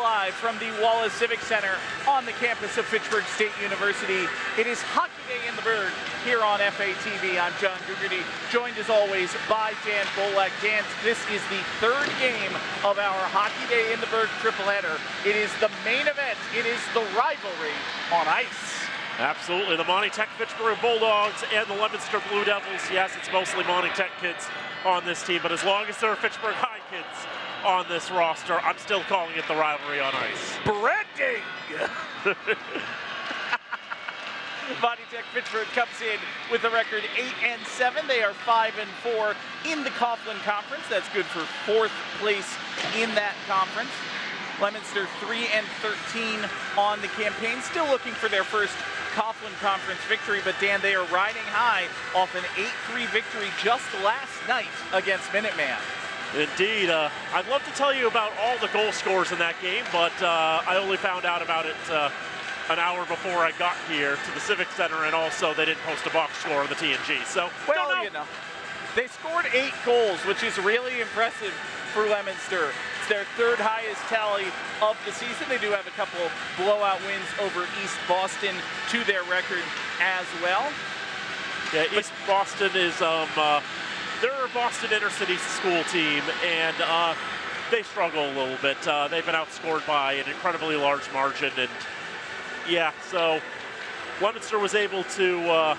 live from the Wallace Civic Center on the campus of Fitchburg State University. It is Hockey Day in the Berg here on FATV. I'm John Gugerty, joined as always by Dan Bolak. Dan, this is the third game of our Hockey Day in the Berg tripleheader. It is the main event. It is the rivalry on ice. Absolutely, the Monty Tech Fitchburg Bulldogs and the Leominster Blue Devils. Yes, it's mostly Monty Tech kids on this team, but as long as there are Fitchburg High kids on this roster, I'm still calling it the rivalry on ice. Branding! Monty Tech Fitchburg comes in with a record 8-7. They are 5-4 in the Coughlin Conference. That's good for fourth place in that conference. Leominster 3-13 on the campaign, still looking for their first Coughlin Conference victory, but Dan, they are riding high off an 8-3 victory just last night against Minuteman. Indeed. I'd love to tell you about all the goal scorers in that game, but I only found out about it an hour before I got here to the Civic Center, and also they didn't post a box score on the TNG. So, well, you know, they scored 8 goals, which is really impressive for Leominster. It's their third highest tally of the season. They do have a couple blowout wins over East Boston to their record as well. Yeah, East Boston is they're a Boston inner city school team, and they struggle a little bit. They've been outscored by an incredibly large margin, and yeah, so Leominster was able to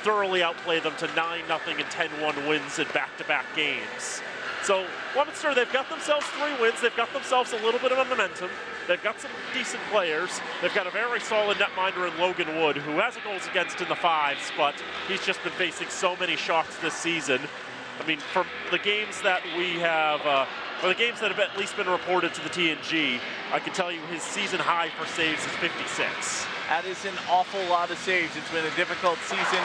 thoroughly outplay them to 9-0 and 10-1 wins in back-to-back games. So Leominster, they've got themselves 3 wins. They've got themselves a little bit of a momentum. They've got some decent players. They've got a very solid netminder in Logan Wood, who has a goals against in the 5s, but he's just been facing so many shots this season. I mean, from the games that we have, or the games that have at least been reported to the TNG, I can tell you his season high for saves is 56. That is an awful lot of saves. It's been a difficult season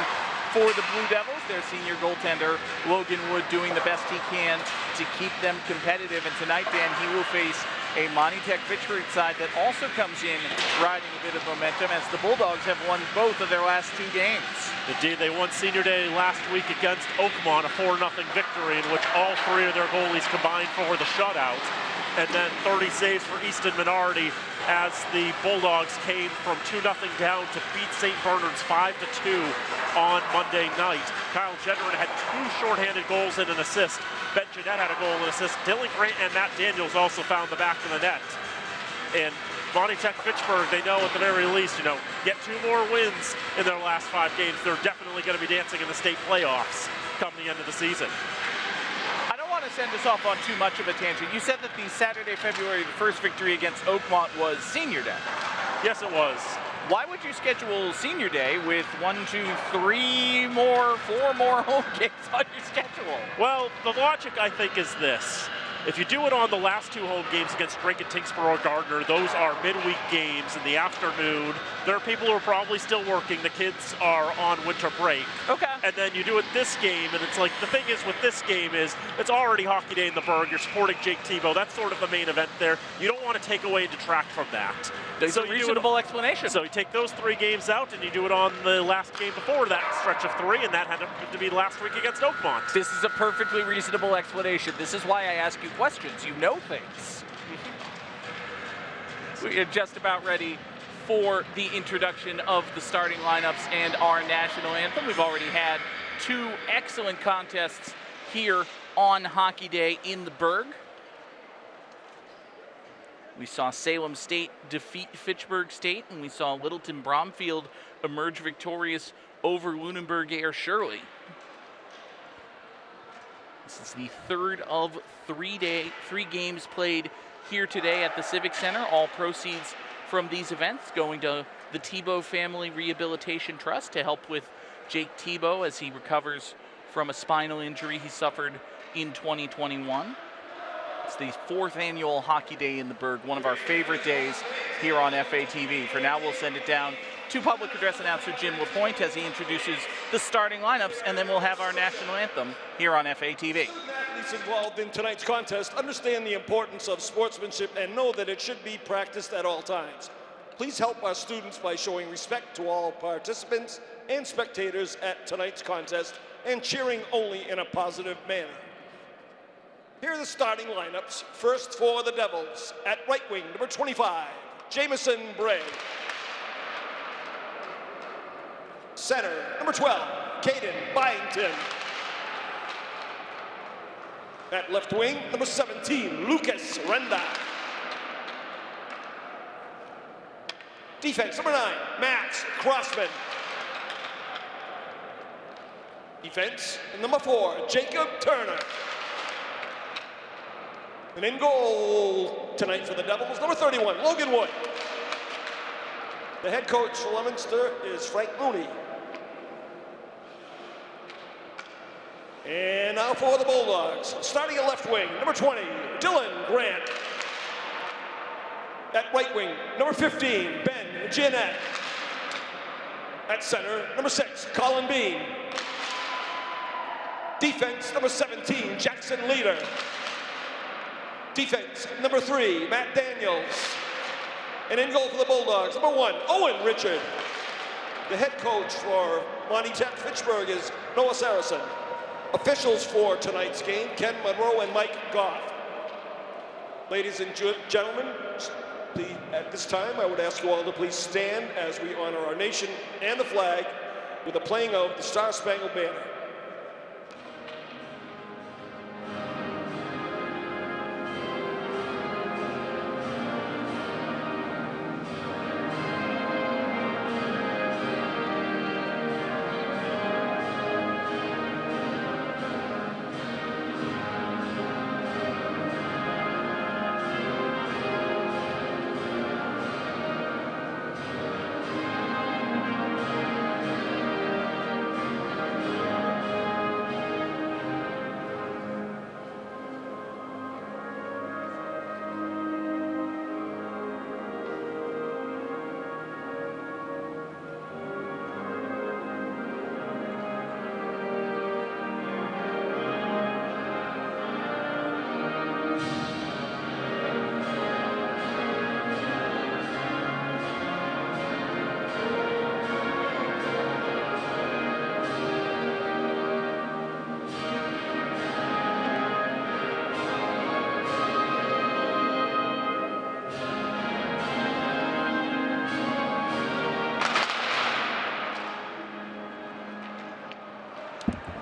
for the Blue Devils. Their senior goaltender, Logan Wood, doing the best he can to keep them competitive. And tonight, Dan, he will face a Monty Tech Fitchburg side that also comes in riding a bit of momentum, as the Bulldogs have won both of their last 2 games. Indeed, they won Senior Day last week against Oakmont, a 4-0 victory in which all 3 of their goalies combined for the shutout. And then 30 saves for Easton Minardi as the Bulldogs came from 2-0 down to beat St. Bernard's 5-2 on Monday night. Kyle Jennerin had 2 shorthanded goals and an assist. Ben Jeanette had a goal and an assist. Dylan Grant and Matt Daniels also found the back of the net. And Monty Tech Fitchburg, they know at the very least, you know, get 2 more wins in their last 5 games. They're definitely going to be dancing in the state playoffs come the end of the season. To send us off on too much of a tangent. You said that the Saturday, February, the first victory against Oakmont was Senior Day. Yes, it was. Why would you schedule Senior Day with 1, 2, 3 more, 4 more home games on your schedule? Well, the logic, I think, is this. If you do it on the last 2 home games against Drake and Tingsboro or Gardner, those are midweek games in the afternoon. There are people who are probably still working. The kids are on winter break. Okay. And then you do it this game, and it's like, the thing is with this game is, it's already Hockey Day in the Berg. You're supporting Jake Thibault. That's sort of the main event there. You don't want to take away and detract from that. That's a reasonable explanation. So you take those 3 games out, and you do it on the last game before that stretch of 3, and that had to be last week against Oakmont. This is a perfectly reasonable explanation. This is why I ask you questions. You know things. We are just about ready for the introduction of the starting lineups and our national anthem. We've already had 2 excellent contests here on Hockey Day in the Berg. We saw Salem State defeat Fitchburg State, and we saw Littleton Bromfield emerge victorious over Lunenburg Air Shirley. This is the third of 3 games played here today at the Civic Center. All proceeds from these events going to the Thibault Family Rehabilitation Trust to help with Jake Thibault as he recovers from a spinal injury he suffered in 2021. It's the 4th annual Hockey Day in the Berg, one of our favorite days here on FATV. For now, we'll send it down to public address announcer Jim LaPointe as he introduces the starting lineups, and then we'll have our national anthem here on FATV. Athletes involved in tonight's contest understand the importance of sportsmanship and know that it should be practiced at all times. Please help our students by showing respect to all participants and spectators at tonight's contest and cheering only in a positive manner. Here are the starting lineups. First for the Devils. At right wing, number 25, Jamison Bray. Center, number 12, Caden Byington. At left wing, number 17, Lucas Renda. Defense, number 9, Max Crossman. Defense, number 4, Jacob Turner. And in goal tonight for the Devils, number 31, Logan Wood. The head coach for Leominster is Frank Mooney. And now for the Bulldogs, starting at left wing, number 20, Dylan Grant. At right wing, number 15, Ben Jeanette. At center, number 6, Colin Bean. Defense, number 17, Jackson Leader. Defense, number 3, Matt Daniels. And in goal for the Bulldogs, number 1, Owen Richard. The head coach for MT-FHS is Noah Saracen. Officials for tonight's game, Ken Monroe and Mike Goff. Ladies and gentlemen, at this time, I would ask you all to please stand as we honor our nation and the flag with the playing of the Star Spangled Banner.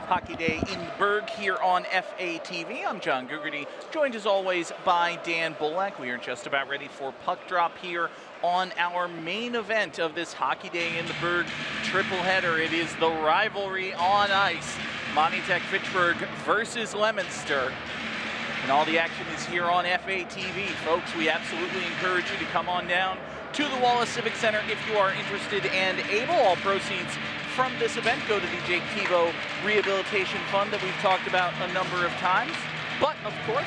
Hockey Day in the Berg here on FATV. I'm John Gugerty, joined as always by Dan Bullock. We are just about ready for puck drop here on our main event of this Hockey Day in the Berg triple header. It is the rivalry on ice, MT-FHS versus Leominster. And all the action is here on FATV. Folks, we absolutely encourage you to come on down to the Wallace Civic Center if you are interested and able. All proceeds from this event go to the Jake Tebow Rehabilitation Fund that we've talked about a number of times. But, of course,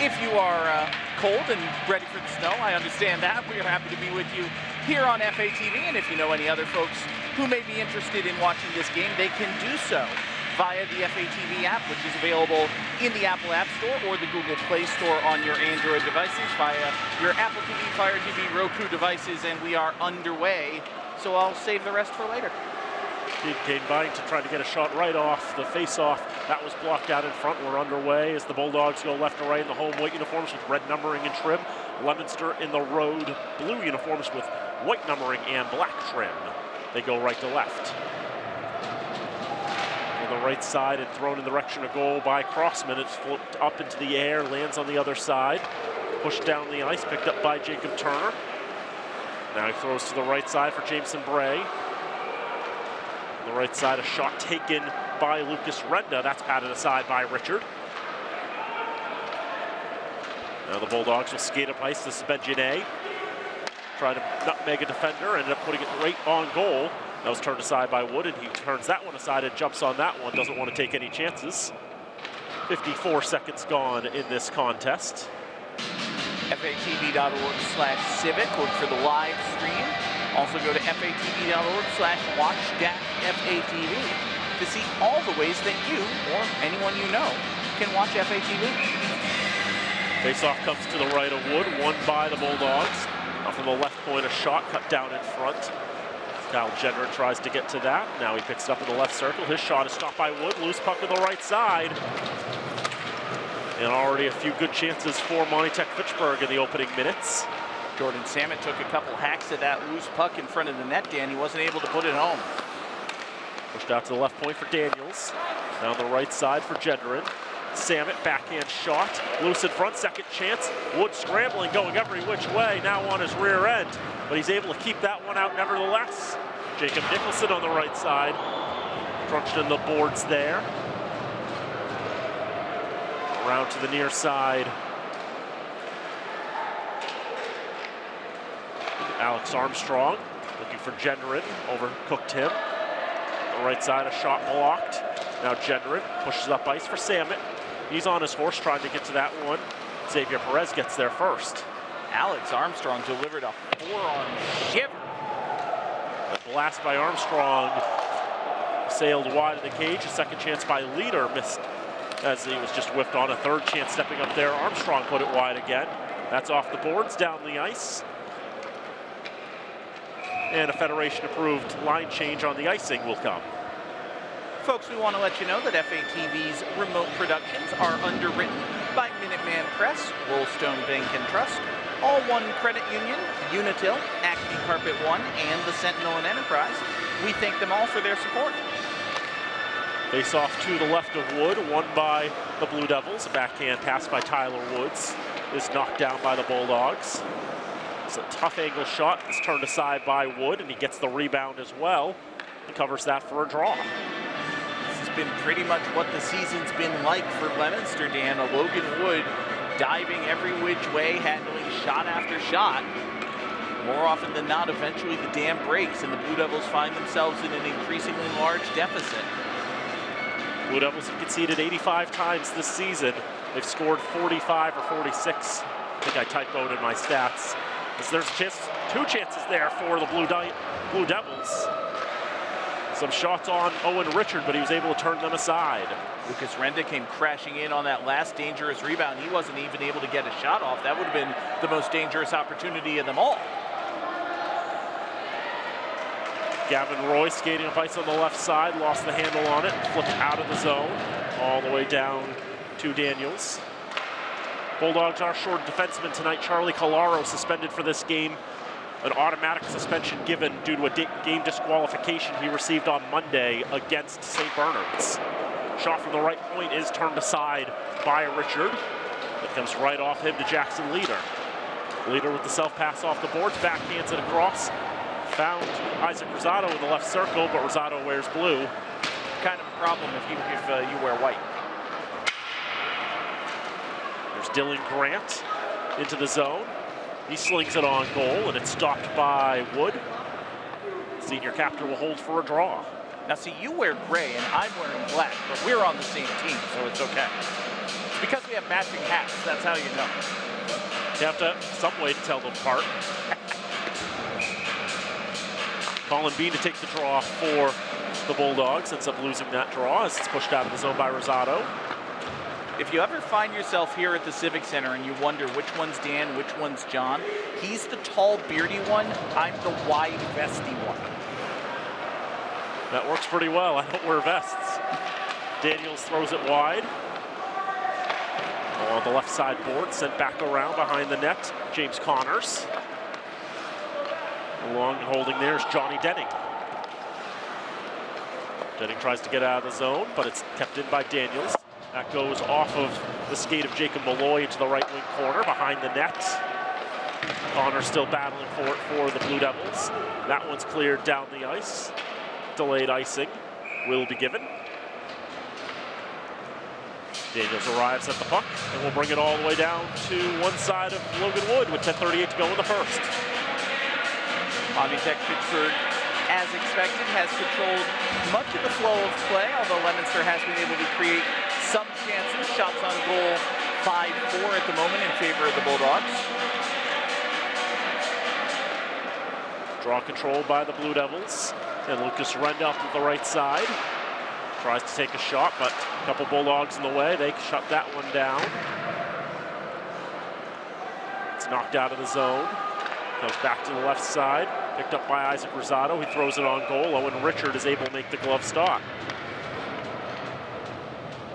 if you are cold and ready for the snow, I understand that. We are happy to be with you here on FATV. And if you know any other folks who may be interested in watching this game, they can do so via the FATV app, which is available in the Apple App Store or the Google Play Store on your Android devices, via your Apple TV, Fire TV, Roku devices, and we are underway. So I'll save the rest for later. Caden Byington trying to get a shot right off the face-off. That was blocked out in front. We're underway as the Bulldogs go left to right in the home white uniforms with red numbering and trim. Leominster in the road blue uniforms with white numbering and black trim. They go right to left. On the right side and thrown in the direction of goal by Crossman. It's flipped up into the air, lands on the other side. Pushed down the ice, picked up by Jacob Turner. Now he throws to the right side for Jamison Bray. On the right side, a shot taken by Lucas Renda. That's patted aside by Richard. Now the Bulldogs will skate up ice. This is Ben Jeanette. Trying to nutmeg a defender, ended up putting it right on goal. That was turned aside by Wood, and he turns that one aside and jumps on that one. Doesn't want to take any chances. 54 seconds gone in this contest. FATV.org/civic. Look for the live stream. Also go to FATV.org/watch-FATV to see all the ways that you or anyone you know can watch FATV. Faceoff comes to the right of Wood, won by the Bulldogs. Off from the left point, a shot cut down in front. Kyle Jenner tries to get to that. Now he picks it up in the left circle. His shot is stopped by Wood. Loose puck to the right side. And already a few good chances for Monty-Tech-Fitchburg in the opening minutes. Jordan Samet took a couple hacks at that loose puck in front of the net, Dan. He wasn't able to put it home. Pushed out to the left point for Daniels. Down the right side for Gendron. Samet, backhand shot. Loose in front, second chance. Wood scrambling, going every which way, now on his rear end. But he's able to keep that one out nevertheless. Jacob Nicholson on the right side. Crunched in the boards there. Around to the near side. Alex Armstrong looking for Gendron, overcooked him. On the right side, a shot blocked. Now Gendron pushes up ice for Samet. He's on his horse trying to get to that one. Xavier Perez gets there first. Alex Armstrong delivered a forearm shiver. The blast by Armstrong sailed wide of the cage. A second chance by Leader missed as he was just whiffed on. A third chance stepping up there. Armstrong put it wide again. That's off the boards, down the ice. And a Federation-approved line change on the icing will come. Folks, we want to let you know that FATV's remote productions are underwritten by Minuteman Press, Rollstone Bank and Trust, All One Credit Union, Unitil, Acme Carpet One, and the Sentinel and Enterprise. We thank them all for their support. Face off to the left of Wood, won by the Blue Devils. A backhand pass by Tyler Woods is knocked down by the Bulldogs. It's a tough angle shot. It's turned aside by Wood, and he gets the rebound as well. He covers that for a draw. This has been pretty much what the season's been like for Leominster, Dan. A Logan Wood diving every which way, handling shot after shot. More often than not, eventually the dam breaks, and the Blue Devils find themselves in an increasingly large deficit. Blue Devils have conceded 85 times this season. They've scored 45 or 46. I think I typoed in my stats. There's a chance, two chances there for the Blue Devils. Some shots on Owen Richard, but he was able to turn them aside. Lucas Renda came crashing in on that last dangerous rebound. He wasn't even able to get a shot off. That would have been the most dangerous opportunity of them all. Gavin Roy skating up ice on the left side, lost the handle on it, flipped out of the zone, all the way down to Daniels. Bulldogs are short defenseman tonight. Charlie Colaro suspended for this game. An automatic suspension given due to a game disqualification he received on Monday against St. Bernard's. Shot from the right point is turned aside by Richard. It comes right off him to Jackson Leader. Leader with the self-pass off the boards, backhands it across. Found Isaac Rosado in the left circle, but Rosado wears blue. Kind of a problem if you wear white. There's Dylan Grant into the zone. He slings it on goal, and it's stopped by Wood. Senior captain will hold for a draw. Now see, you wear gray and I'm wearing black, but we're on the same team, so it's okay. It's because we have matching hats, that's how you know. You have to some way to tell them apart. Colin Bean to take the draw for the Bulldogs, ends up losing that draw as it's pushed out of the zone by Rosado. If you ever find yourself here at the Civic Center and you wonder which one's Dan, which one's John, he's the tall, beardy one, I'm the wide, vesty one. That works pretty well. I don't wear vests. Daniels throws it wide. On the left side board, sent back around behind the net. James Connors. Along and holding there is Johnny Denning. Denning tries to get out of the zone, but it's kept in by Daniels. That goes off of the skate of Jacob Malloy into the right wing corner behind the net. Connors still battling for it for the Blue Devils. That one's cleared down the ice. Delayed icing will be given. Daniels arrives at the puck and will bring it all the way down to one side of Logan Wood with 10:38 to go in the first. Monty-Tech-Fitchburg, as expected, has controlled much of the flow of play, although Leominster has been able to create some chances. Shots on goal 5-4 at the moment in favor of the Bulldogs. Draw controlled by the Blue Devils. And Lucas Renda up to the right side. Tries to take a shot, but a couple Bulldogs in the way. They shut that one down. It's knocked out of the zone. Goes back to the left side. Picked up by Isaac Rosado. He throws it on goal. Owen Richard is able to make the glove stop.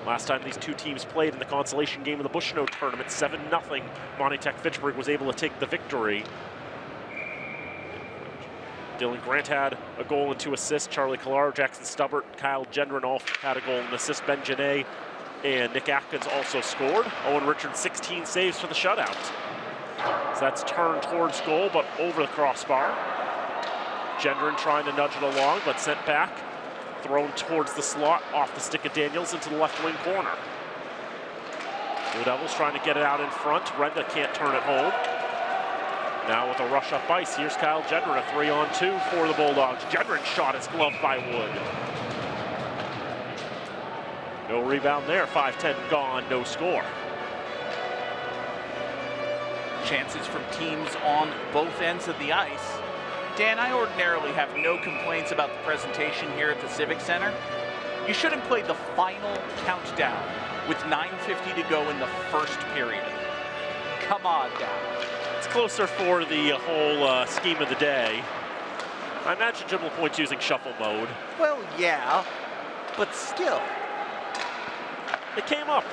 Last time these two teams played in the consolation game of the Bushnell tournament, 7-0. Monty Tech-Fitchburg was able to take the victory. Dylan Grant had a goal and 2 assists. Charlie Killar, Jackson Stubbert, Kyle Gendron all had a goal and assist. Ben Janae and Nick Atkins also scored. Owen Richards 16 saves for the shutout. So that's turned towards goal, but over the crossbar. Gendron trying to nudge it along, but sent back. Thrown towards the slot, off the stick of Daniels into the left wing corner. Blue Devils trying to get it out in front. Renda can't turn it home. Now with a rush up ice, here's Kyle Gendron, a 3-on-2 for the Bulldogs. Gendron shot is gloved by Wood. No rebound there, 5-10 gone, no score. Chances from teams on both ends of the ice. Dan, I ordinarily have no complaints about the presentation here at the Civic Center. You shouldn't play the final countdown with 9:50 to go in the first period. Come on down. It's closer for the whole scheme of the day. I imagine Jim LaPointe's using shuffle mode. Well, yeah, but still. It came up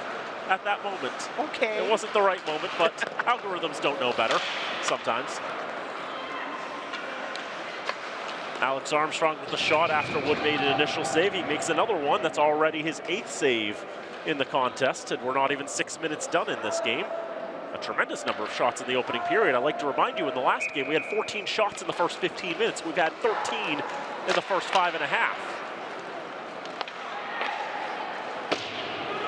at that moment. Okay. It wasn't the right moment, but algorithms don't know better sometimes. Alex Armstrong with the shot after Wood made an initial save. He makes another one. That's already his 8th save in the contest, and we're not even 6 minutes done in this game. A tremendous number of shots in the opening period. I'd like to remind you, in the last game, we had 14 shots in the first 15 minutes. We've had 13 in the first 5.5.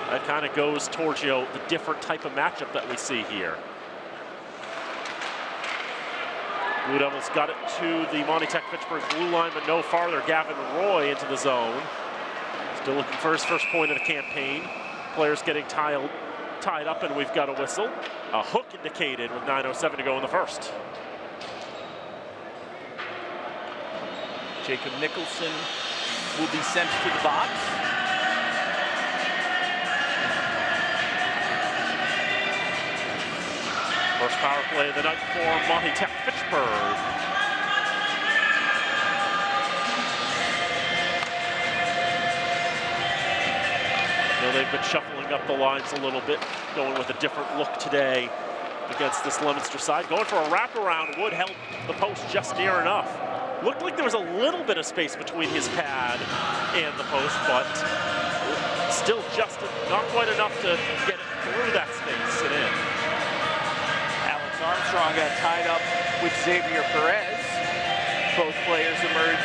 That kind of goes towards, the different type of matchup that we see here. Blue Devils got it to the Monty Tech-Fitchburg blue line, but no farther. Gavin Roy into the zone. Still looking for his first point of the campaign. Players getting tied up, and we've got a whistle. A hook indicated with 9:07 to go in the first. Jacob Nicholson will be sent to the box. First power play of the night for Monty Tech-Fitchburg. They've been shuffling up the lines a little bit, going with a different look today against this Leominster side. Going for a wraparound. Wood held the post just near enough. Looked like there was a little bit of space between his pad and the post, but still just not quite enough to get it through that space and in. Armstrong got tied up with Xavier Perez. Both players emerge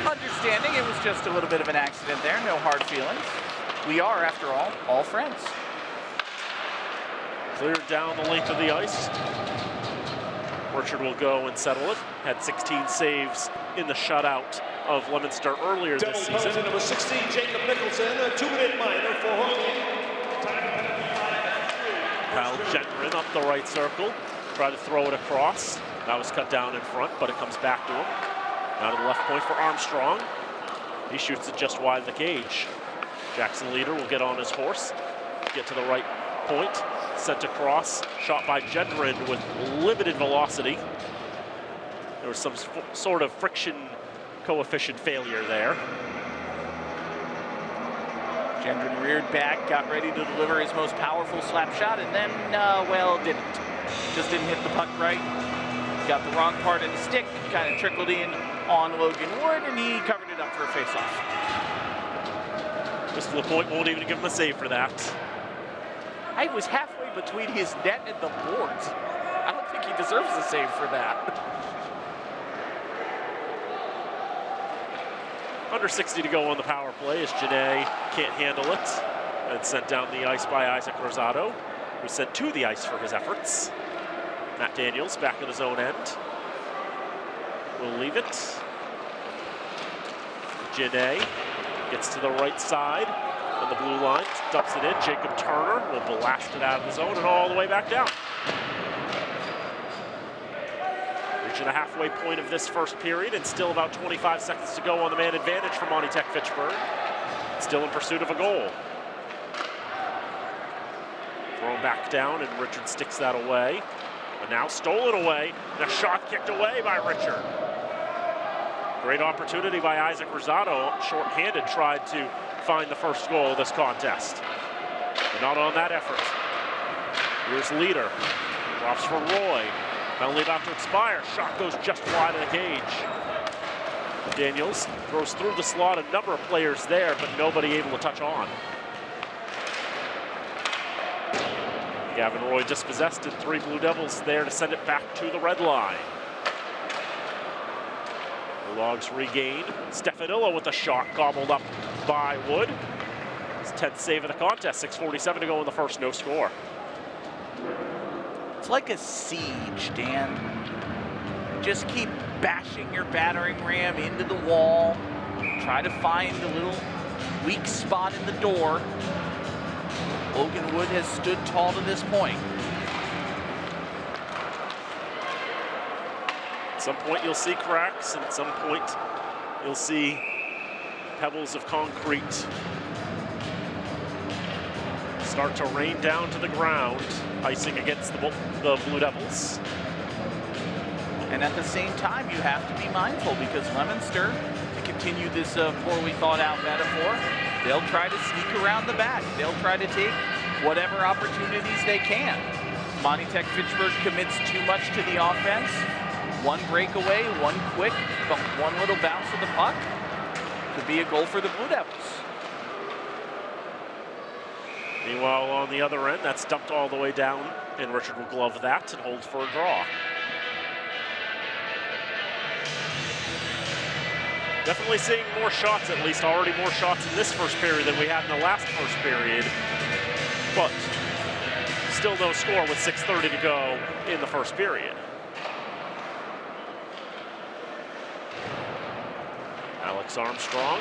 understanding it was just a little bit of an accident there, no hard feelings. We are, after all friends. Cleared down the length of the ice. Richard will go and settle it. Had 16 saves in the shutout of Leominster earlier this season. Number 16, Jacob Nicholson, a 2-minute minor for hooking. Kyle Gendron up the right circle. Tried to throw it across. That was cut down in front, but it comes back to him. Now to the left point for Armstrong. He shoots it just wide of the cage. Jackson Leader will get on his horse, get to the right point, sent across, shot by Gendron with limited velocity. There was some sort of friction coefficient failure there. Gendron reared back, got ready to deliver his most powerful slap shot, and then, well, didn't. Just didn't hit the puck right. Got the wrong part of the stick, kind of trickled in on Logan Wood, and he covered it up for a face-off. Mr. LaPointe won't even give him a save for that. I was halfway between his net and the boards. I don't think he deserves a save for that. Under 60 to go on the power play as Janae can't handle it. And sent down the ice by Isaac Rosado, who sent to the ice for his efforts. Matt Daniels back at his own end. Will leave it. Janae gets to the right side on the blue line, dumps it in. Jacob Turner will blast it out of the zone and all the way back down. Reaching the halfway point of this first period and still about 25 seconds to go on the man advantage for Monty Tech-Fitchburg. Still in pursuit of a goal. Thrown back down and Richard sticks that away. But now stolen away and a shot kicked away by Richard. Great opportunity by Isaac Rosado, short-handed, tried to find the first goal of this contest. but not on that effort. Here's Leader. Drops for Roy. Penalty about to expire. Shot goes just wide of the cage. Daniels throws through the slot. A number of players there, but nobody able to touch on. Gavin Roy dispossessed, and 3 Blue Devils there to send it back to the red line. Bulldogs regain. Stefanillo with a shot gobbled up by Wood. His 10th save of the contest. 6:47 to go in the first, no score. It's like a siege, Dan. Just keep bashing your battering ram into the wall. Try to find a little weak spot in the door. Logan Wood has stood tall to this point. At some point you'll see cracks, and at some point you'll see pebbles of concrete start to rain down to the ground, icing against the Blue Devils. And at the same time, you have to be mindful, because Leominster, to continue this poorly thought out metaphor, they'll try to sneak around the back. They'll try to take whatever opportunities they can. Monty Tech Fitchburg commits too much to the offense. One breakaway, one quick, one little bounce of the puck could be a goal for the Blue Devils. Meanwhile, on the other end, that's dumped all the way down, and Richard will glove that and hold for a draw. Definitely seeing more shots, at least already more shots in this first period than we had in the last first period. But still no score with 6:30 to go in the first period. Alex Armstrong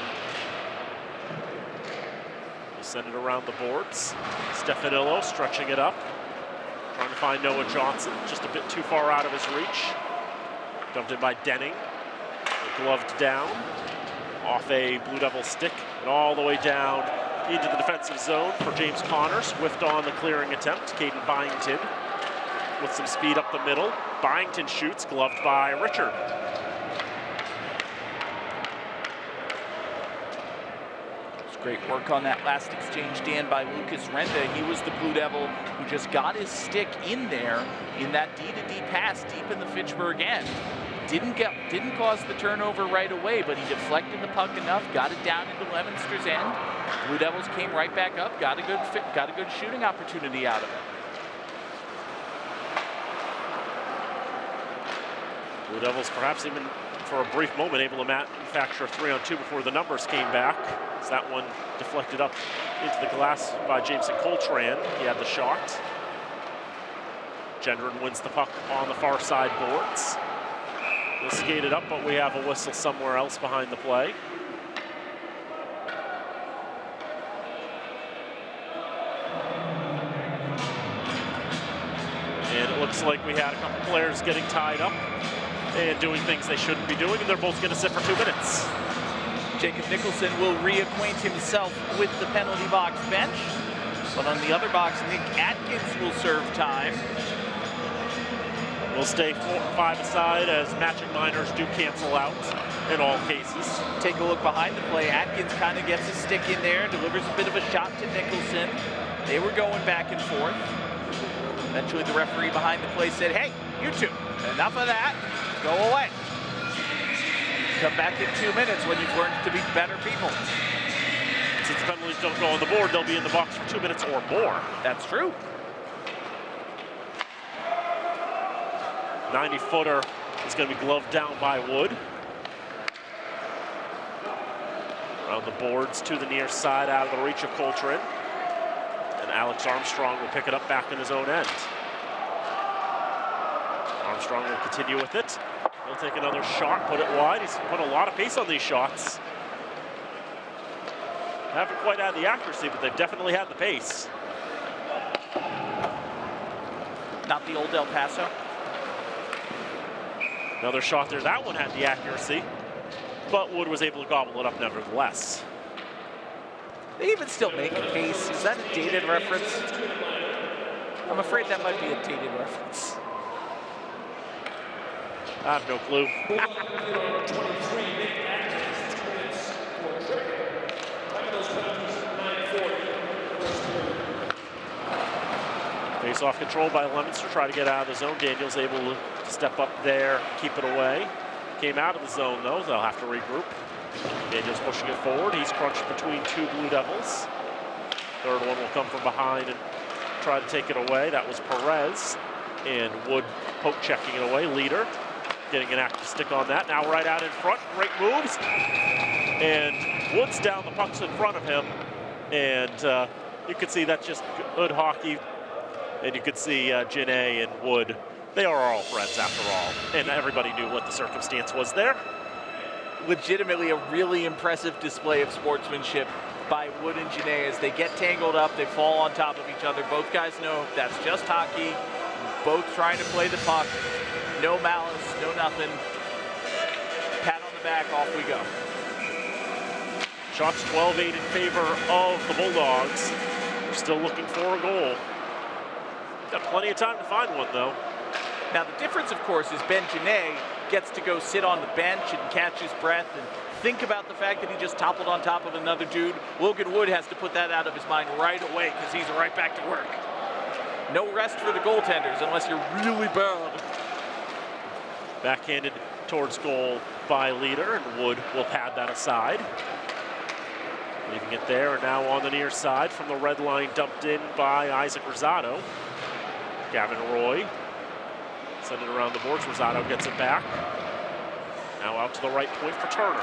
will send it around the boards. Stefanillo stretching it up, trying to find Noah Johnson, just a bit too far out of his reach. Dumped in by Denning. Gloved down off a Blue Devil stick and all the way down into the defensive zone for James Connors. Whiffed on the clearing attempt. Caden Byington with some speed up the middle. Byington shoots, gloved by Richard. It's great work on that last exchange, Dan, by Lucas Renda. He was the Blue Devil who just got his stick in there in that D-to-D pass deep in the Fitchburg end. Didn't cause the turnover right away, but he deflected the puck enough, got it down into Leominster's end. Blue Devils came right back up, got a good shooting opportunity out of it. Blue Devils perhaps even for a brief moment able to manufacture a 3-on-2 before the numbers came back. As that one deflected up into the glass by Jameson Coltrane. He had the shot. Gendron wins the puck on the far side boards. We'll skate it up, but we have a whistle somewhere else behind the play. And it looks like we had a couple players getting tied up and doing things they shouldn't be doing, and they're both going to sit for 2 minutes. Jacob Nicholson will reacquaint himself with the penalty box bench, but on the other box, Nick Atkins will serve time. We'll stay 4-5 aside as matching minors do cancel out in all cases. Take a look behind the play. Atkins kind of gets his stick in there, delivers a bit of a shot to Nicholson. They were going back and forth. Eventually the referee behind the play said, hey, you two, enough of that, go away. Come back in 2 minutes when you've learned to be better people. Since the penalties don't go on the board, they'll be in the box for 2 minutes or more. That's true. 90-footer is going to be gloved down by Wood. Around the boards to the near side, out of the reach of Coltrane. And Alex Armstrong will pick it up back in his own end. Armstrong will continue with it. He'll take another shot, put it wide. He's put a lot of pace on these shots. Haven't quite had the accuracy, but they've definitely had the pace. Not the old El Paso. Another shot there. That one had the accuracy, but Wood was able to gobble it up nevertheless. They even still make a case. Is that a dated reference? I'm afraid that might be a dated reference. I have no clue. Face-off control by Leominster, try to get out of the zone. Daniels able to step up there, keep it away. Came out of the zone though, they'll have to regroup. Daniels pushing it forward. He's crunched between two Blue Devils. Third one will come from behind and try to take it away. That was Perez. And Wood poke checking it away. Leader getting an active stick on that. Now right out in front. Great moves. And Wood's down. The puck's in front of him. And you could see that's just good hockey. And you could see Janae and Wood. They are all friends after all. And everybody knew what the circumstance was there. Legitimately a really impressive display of sportsmanship by Wood and Janae as they get tangled up, they fall on top of each other. Both guys know that's just hockey. Both trying to play the puck. No malice, no nothing. Pat on the back, off we go. Shots 12-8 in favor of the Bulldogs. They're still looking for a goal. Got plenty of time to find one though. Now the difference, of course, is Ben Janae gets to go sit on the bench and catch his breath and think about the fact that he just toppled on top of another dude. Logan Wood has to put that out of his mind right away because he's right back to work. No rest for the goaltenders unless you're really bad. Backhanded towards goal by Leader, and Wood will pad that aside. Leaving it there, and now on the near side from the red line, dumped in by Isaac Rosado. Gavin Roy send it around the boards. Rosado gets it back. Now out to the right point for Turner.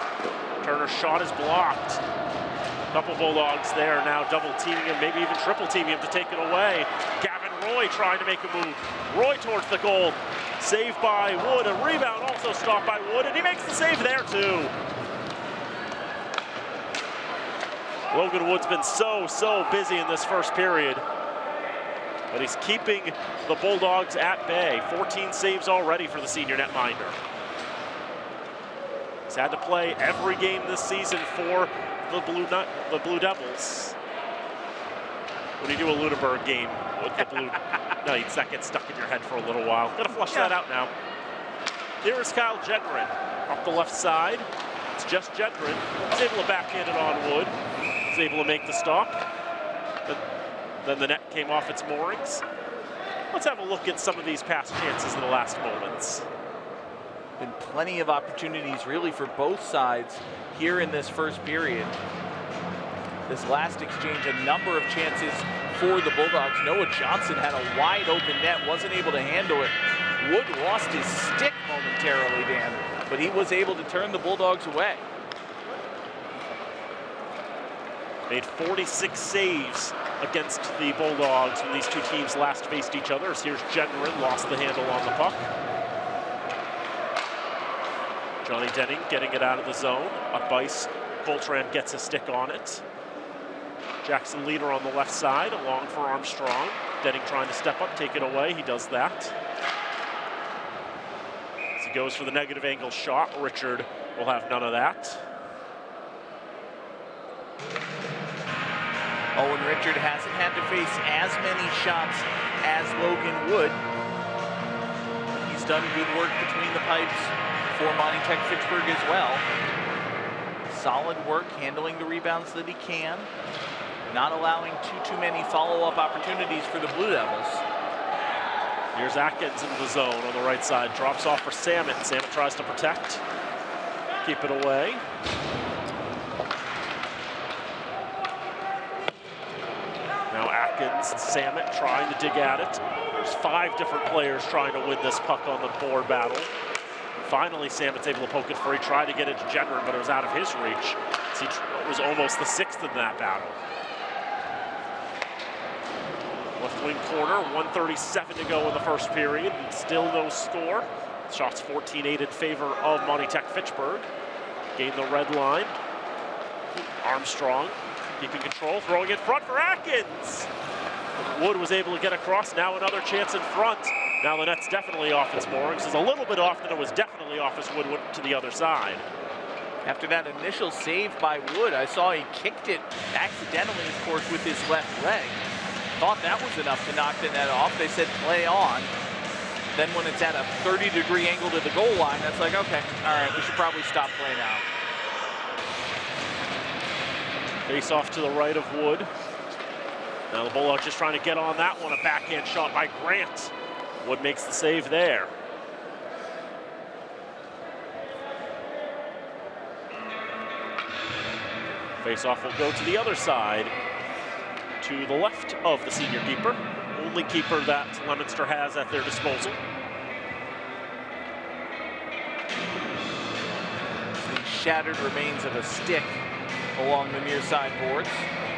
Turner's shot is blocked. A couple Bulldogs there now double teaming him, maybe even triple teaming him to take it away. Gavin Roy trying to make a move. Roy towards the goal. Saved by Wood. A rebound also stopped by Wood, and he makes the save there too. Logan Wood's been so busy in this first period. But he's keeping the Bulldogs at bay. 14 saves already for the senior netminder. He's had to play every game this season for the Blue Devils. When you do a Lunenburg game with the Blue, no, that gets stuck in your head for a little while. Gotta flush that out now. Here is Kyle Jedrin up the left side. It's just Jedrin. He's able to backhand it on Wood. He's able to make the stop. Then the net came off its moorings. Let's have a look at some of these past chances in the last moments. Been plenty of opportunities really for both sides here in this first period. This last exchange, a number of chances for the Bulldogs. Noah Johnson had a wide open net, wasn't able to handle it. Wood lost his stick momentarily, Dan, but he was able to turn the Bulldogs away. Made 46 saves against the Bulldogs when these two teams last faced each other. As here's Jedrin, lost the handle on the puck. Johnny Denning getting it out of the zone. Up ice, Coltrane gets a stick on it. Jackson Leader on the left side, along for Armstrong. Denning trying to step up, take it away. He does that. As he goes for the negative angle shot, Richard will have none of that. Owen Richard hasn't had to face as many shots as Logan Wood. He's done good work between the pipes for Monty Tech Fitchburg as well. Solid work handling the rebounds that he can. Not allowing too many follow-up opportunities for the Blue Devils. Here's Atkins into the zone on the right side. Drops off for Samet. Samet tries to protect. Keep it away. Now Atkins and Samet trying to dig at it. There's 5 different players trying to win this puck on the board battle. Finally, Samet's able to poke it free. Tried to get it to Jedrin, but it was out of his reach. He was almost the 6th in that battle. Left wing corner, 1:37 to go in the first period. And still no score. Shots 14-8 in favor of Monty Tech Fitchburg. Gain the red line. Armstrong keeping control, throwing in front for Atkins. Wood was able to get across. Now another chance in front. Now the net's definitely off its moorings. It's a little bit off, and it was definitely off as Wood went to the other side. After that initial save by Wood, I saw he kicked it accidentally, of course, with his left leg. Thought that was enough to knock the net off. They said play on. Then when it's at a 30-degree angle to the goal line, that's like, okay, all right, we should probably stop play now. Face off to the right of Wood. Now the Bulldogs just trying to get on that one. A backhand shot by Grant. Wood makes the save there. Face-off will go to the other side, to the left of the senior keeper. Only keeper that Leominster has at their disposal. The shattered remains of a stick along the near side boards.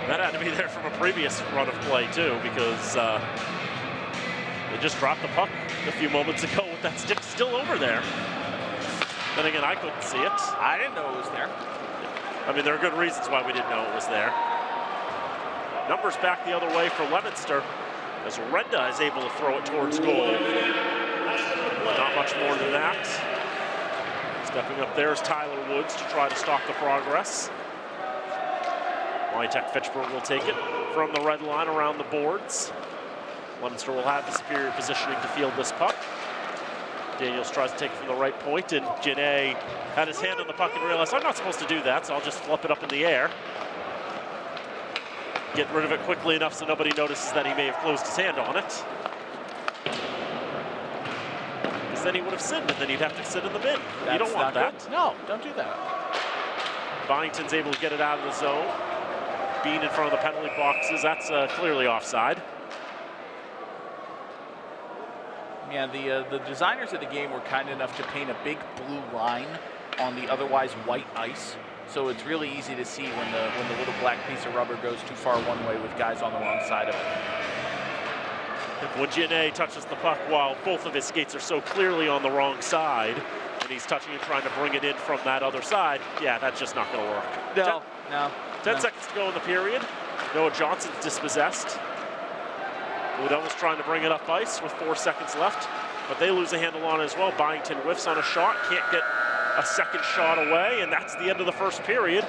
That had to be there from a previous run of play too, because they just dropped the puck a few moments ago with that stick still over there. Then again, I couldn't see it. I didn't know it was there. I mean, there are good reasons why we didn't know it was there. Numbers back the other way for Leominster, as Renda is able to throw it towards goal. Not much more than that. Stepping up there is Tyler Woods to try to stop the progress. MT-FHS will take it from the red line around the boards. Leominster will have the superior positioning to field this puck. Daniels tries to take it from the right point, and Janae had his hand on the puck and realized, I'm not supposed to do that, so I'll just flip it up in the air. Get rid of it quickly enough so nobody notices that he may have closed his hand on it. Because then he would have sinned, and then he'd have to sit in the bin. You don't want that. Good. No, don't do that. Byington's able to get it out of the zone. Bean in front of the penalty boxes. That's clearly offside. Yeah, the designers of the game were kind enough to paint a big blue line on the otherwise white ice. So it's really easy to see when the little black piece of rubber goes too far one way with guys on the wrong side of it. When Janae touches the puck while both of his skates are so clearly on the wrong side, and he's touching and trying to bring it in from that other side, yeah, that's just not going to work. No. 10 seconds to go in the period. Noah Johnson's dispossessed. Woodell was trying to bring it up ice with 4 seconds left, but they lose a handle on it as well. Byington whiffs on a shot, can't get a second shot away, and that's the end of the first period.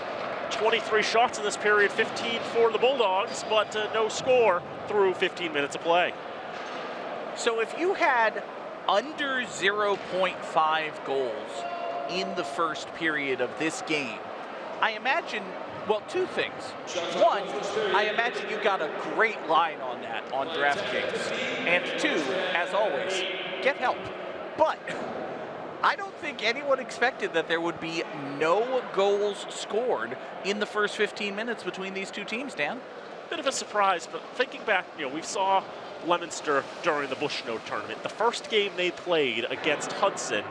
23 shots in this period, 15 for the Bulldogs, but no score through 15 minutes of play. So if you had under 0.5 goals in the first period of this game, I imagine, well, two things. One, I imagine you got a great line on that on DraftKings. And two, as always, get help. But I don't think anyone expected that there would be no goals scored in the first 15 minutes between these two teams, Dan. Bit of a surprise, but thinking back, we saw Leominster during the Bushnell tournament. The first game they played against Hudson,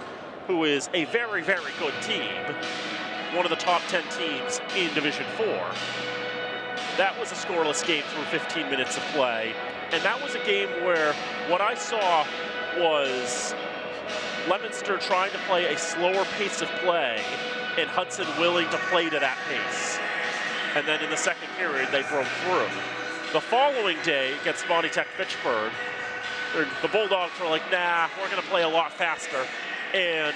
who is a very, very good team, one of the top 10 teams in Division 4. That was a scoreless game through 15 minutes of play. And that was a game where what I saw was Leominster trying to play a slower pace of play and Hudson willing to play to that pace. And then in the second period, they broke through. The following day against MT-FHS, the Bulldogs were like, nah, we're gonna play a lot faster. And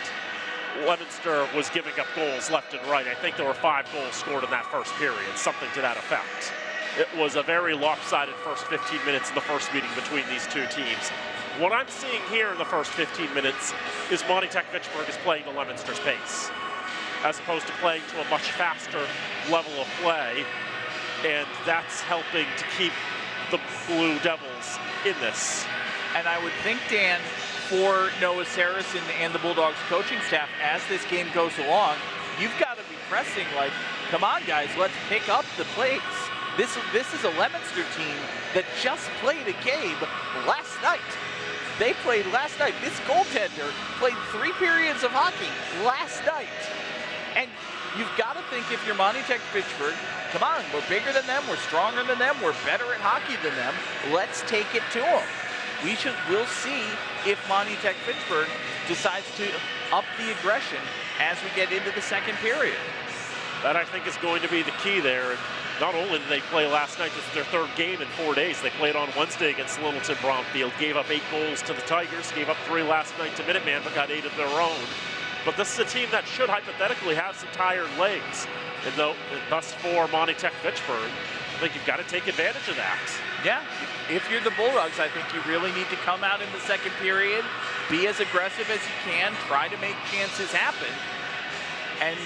Leominster was giving up goals left and right. I think there were 5 goals scored in that first period, something to that effect. It was a very lopsided first 15 minutes in the first meeting between these two teams. What I'm seeing here in the first 15 minutes is MT-FHS is playing to Leominster's pace, as opposed to playing to a much faster level of play, and that's helping to keep the Blue Devils in this. And I would think, Dan, for Noah Saracen and the Bulldogs coaching staff, as this game goes along, you've got to be pressing like, come on guys, let's pick up the plays. This is a Leominster team that just played a game last night. They played last night. This goaltender played 3 periods of hockey last night. And you've got to think, if you're MT-FHS, come on, we're bigger than them, we're stronger than them, we're better at hockey than them. Let's take it to them. We'll see if MT-FHS decides to up the aggression as we get into the second period. That, I think, is going to be the key there. And not only did they play last night, this is their 3rd game in 4 days. They played on Wednesday against Littleton Brownfield, gave up 8 goals to the Tigers, gave up 3 last night to Minuteman, but got 8 of their own. But this is a team that should hypothetically have some tired legs. And thus for MT-FHS, I think you've got to take advantage of that. Yeah, if you're the Bulldogs, I think you really need to come out in the second period, be as aggressive as you can, try to make chances happen, and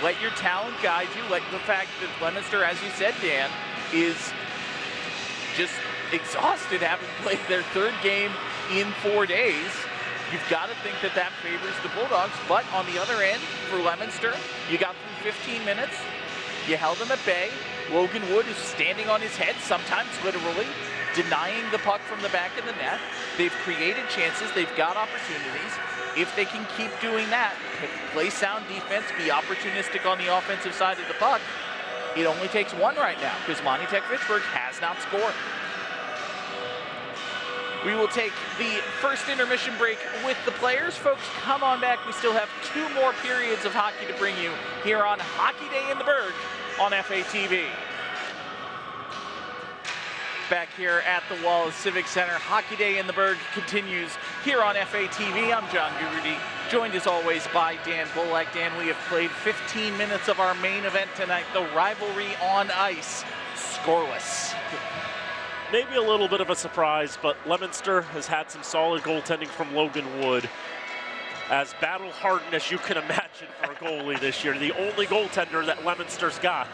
let your talent guide you. Let the fact that Leominster, as you said, Dan, is just exhausted having played their third game in 4 days. You've got to think that that favors the Bulldogs, but on the other end, for Leominster, you got through 15 minutes, you held them at bay. Logan Wood is standing on his head, sometimes literally, denying the puck from the back of the net. They've created chances, they've got opportunities. If they can keep doing that, play sound defense, be opportunistic on the offensive side of the puck, it only takes one right now, because MT-FHS has not scored. We will take the first intermission break with the players. Folks, come on back. We still have 2 more periods of hockey to bring you here on Hockey Day in the Berg on FATV. Back here at the Wallace Civic Center, Hockey Day in the Berg continues here on FATV. I'm John Gugerty, joined as always by Dan Bolak. Dan, we have played 15 minutes of our main event tonight, the rivalry on ice, scoreless. Maybe a little bit of a surprise, but Leominster has had some solid goaltending from Logan Wood. As battle-hardened as you can imagine for a goalie this year, the only goaltender that Leominster's got.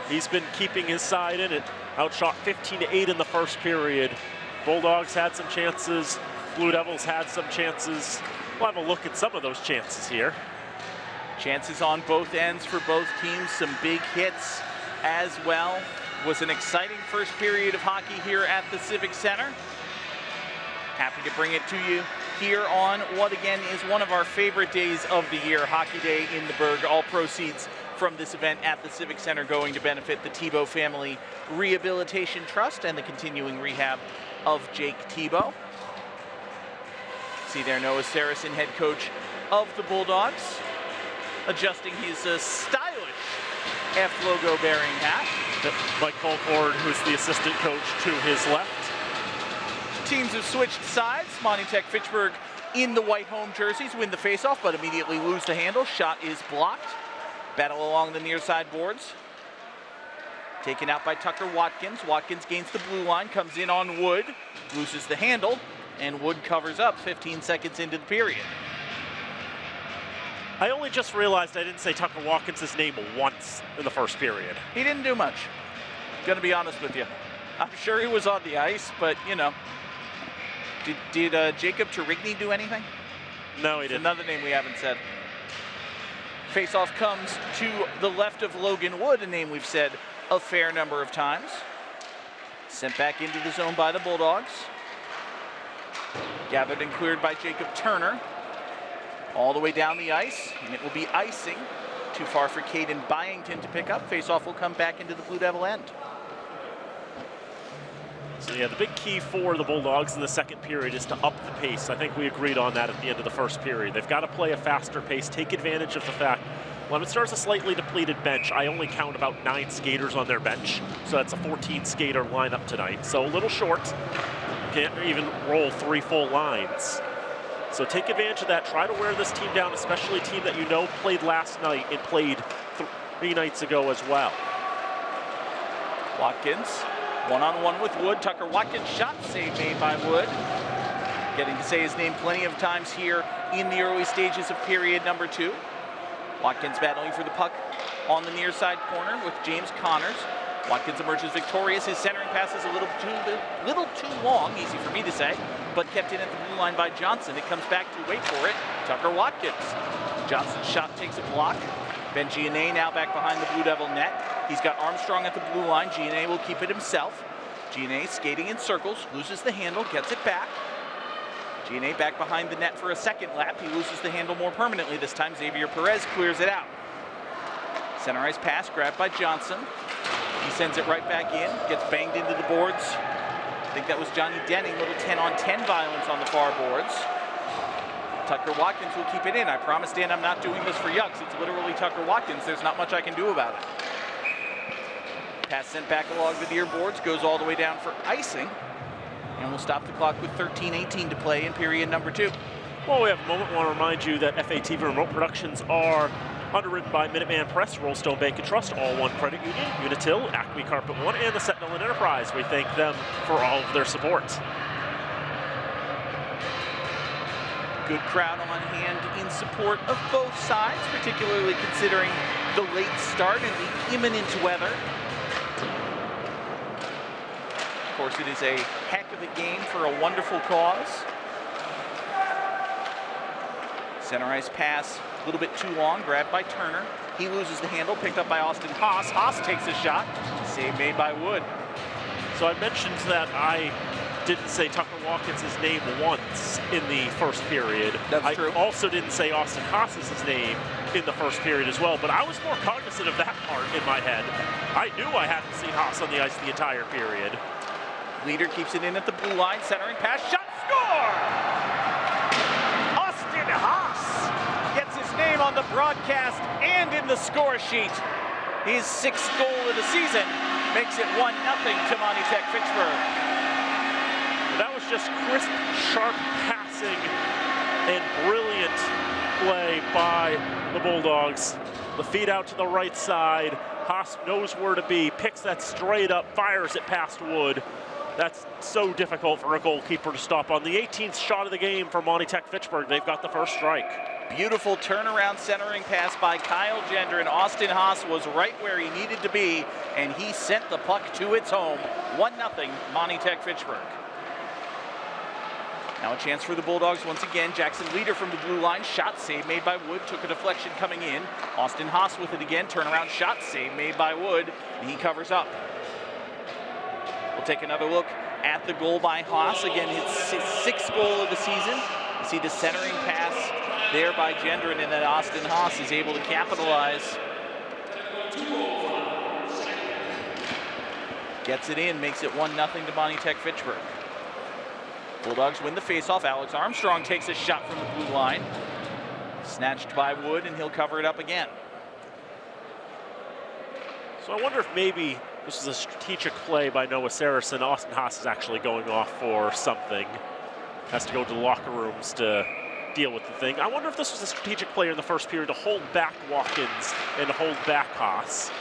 He's been keeping his side in it. Outshot 15-8 in the first period. Bulldogs had some chances. Blue Devils had some chances. We'll have a look at some of those chances here. Chances on both ends for both teams. Some big hits as well. Was an exciting first period of hockey here at the Civic Center. Happy to bring it to you here on what again is one of our favorite days of the year, Hockey Day in the Berg. All proceeds from this event at the Civic Center going to benefit the Thibault Family Rehabilitation Trust and the continuing rehab of Jake Thibault. See there, Noah Saracen, head coach of the Bulldogs, adjusting his stylish F logo bearing hat. Mike Colford, who's the assistant coach, to his left. Teams have switched sides. MT-FHS in the white home jerseys win the faceoff, but immediately lose the handle. Shot is blocked. Battle along the near side boards. Taken out by Tucker Watkins. Watkins gains the blue line, comes in on Wood, loses the handle, and Wood covers up 15 seconds into the period. I only just realized I didn't say Tucker Watkins' name once in the first period. He didn't do much, gonna be honest with you. I'm sure he was on the ice, but you know. Did Jacob Turigny do anything? No, he didn't. Another name we haven't said. Faceoff comes to the left of Logan Wood, a name we've said a fair number of times. Sent back into the zone by the Bulldogs. Gathered and cleared by Jacob Turner. All the way down the ice, and it will be icing. Too far for Caden Byington to pick up. Faceoff will come back into the Blue Devil end. So yeah, the big key for the Bulldogs in the second period is to up the pace. I think we agreed on that at the end of the first period. They've got to play a faster pace, take advantage of the fact Leominster has a slightly depleted bench. I only count about 9 skaters on their bench, so that's a 14-skater lineup tonight. So a little short, can't even roll 3 full lines. So take advantage of that, try to wear this team down, especially a team that you know played last night and played 3 nights ago as well. Watkins, one-on-one with Wood. Tucker Watkins, shot save made by Wood. Getting to say his name plenty of times here in the early stages of period number 2. Watkins battling for the puck on the near side corner with James Connors. Watkins emerges victorious. His centering pass is a little too long, easy for me to say, but kept in at the blue line by Johnson. It comes back to, wait for it, Tucker Watkins. Johnson's shot takes a block. Ben Giannet now back behind the Blue Devil net. He's got Armstrong at the blue line. Giannet will keep it himself. Giannet skating in circles, loses the handle, gets it back. Giannet back behind the net for a second lap. He loses the handle more permanently this time. Xavier Perez clears it out. Center ice pass grabbed by Johnson. He sends it right back in, gets banged into the boards. I think that was Johnny Denning, little 10-on-10 violence on the far boards. Tucker Watkins will keep it in. I promise, Dan, I'm not doing this for yucks. It's literally Tucker Watkins. There's not much I can do about it. Pass sent back along the near boards, goes all the way down for icing. And we'll stop the clock with 13:18 to play in period number 2. Well, we have a moment. I want to remind you that FATV remote productions are underwritten by Minuteman Press, Rollstone Bank and Trust, All One Credit Union, Unitil, Acme Carpet One, and the Sentinel and Enterprise. We thank them for all of their support. Good crowd on hand in support of both sides, particularly considering the late start and the imminent weather. course, it is a heck of a game for a wonderful cause. Center ice pass, a little bit too long, grabbed by Turner. He loses the handle, picked up by Austin Haas. Haas takes a shot, save made by Wood. So I mentioned that I didn't say Tucker Watkins' name once in the first period. That's true. I also didn't say Austin Haas' name in the first period as well, but I was more cognizant of that part in my head. I knew I hadn't seen Haas on the ice the entire period. Leader keeps it in at the blue line, centering pass, shot, score! Austin Haas gets his name on the broadcast and in the score sheet. His 6th goal of the season makes it 1-0 to Monty Tech Fitchburg. That was just crisp, sharp passing and brilliant play by the Bulldogs. The feed out to the right side. Haas knows where to be, picks that straight up, fires it past Wood. That's so difficult for a goalkeeper to stop on. The 18th shot of the game for Monty Tech Fitchburg. They've got the first strike. Beautiful turnaround centering pass by Kyle Gender, and Austin Haas was right where he needed to be, and he sent the puck to its home. 1-0 Monty Tech Fitchburg. Now a chance for the Bulldogs once again. Jackson Leader from the blue line. Shot, save made by Wood. Took a deflection coming in. Austin Haas with it again. Turnaround shot, save made by Wood. And he covers up. We'll take another look at the goal by Haas. Again, it's his 6th goal of the season. You see the centering pass there by Gendron, and then Austin Haas is able to capitalize. Gets it in, makes it 1-0 to Monty Tech Fitchburg. Bulldogs win the faceoff. Alex Armstrong takes a shot from the blue line. Snatched by Wood, and he'll cover it up again. So I wonder if maybe this is a strategic play by Noah Saracen. Austin Haas is actually going off for something. Has to go to the locker rooms to deal with the thing. I wonder if this was a strategic play in the first period to hold back Watkins and to hold back Haas.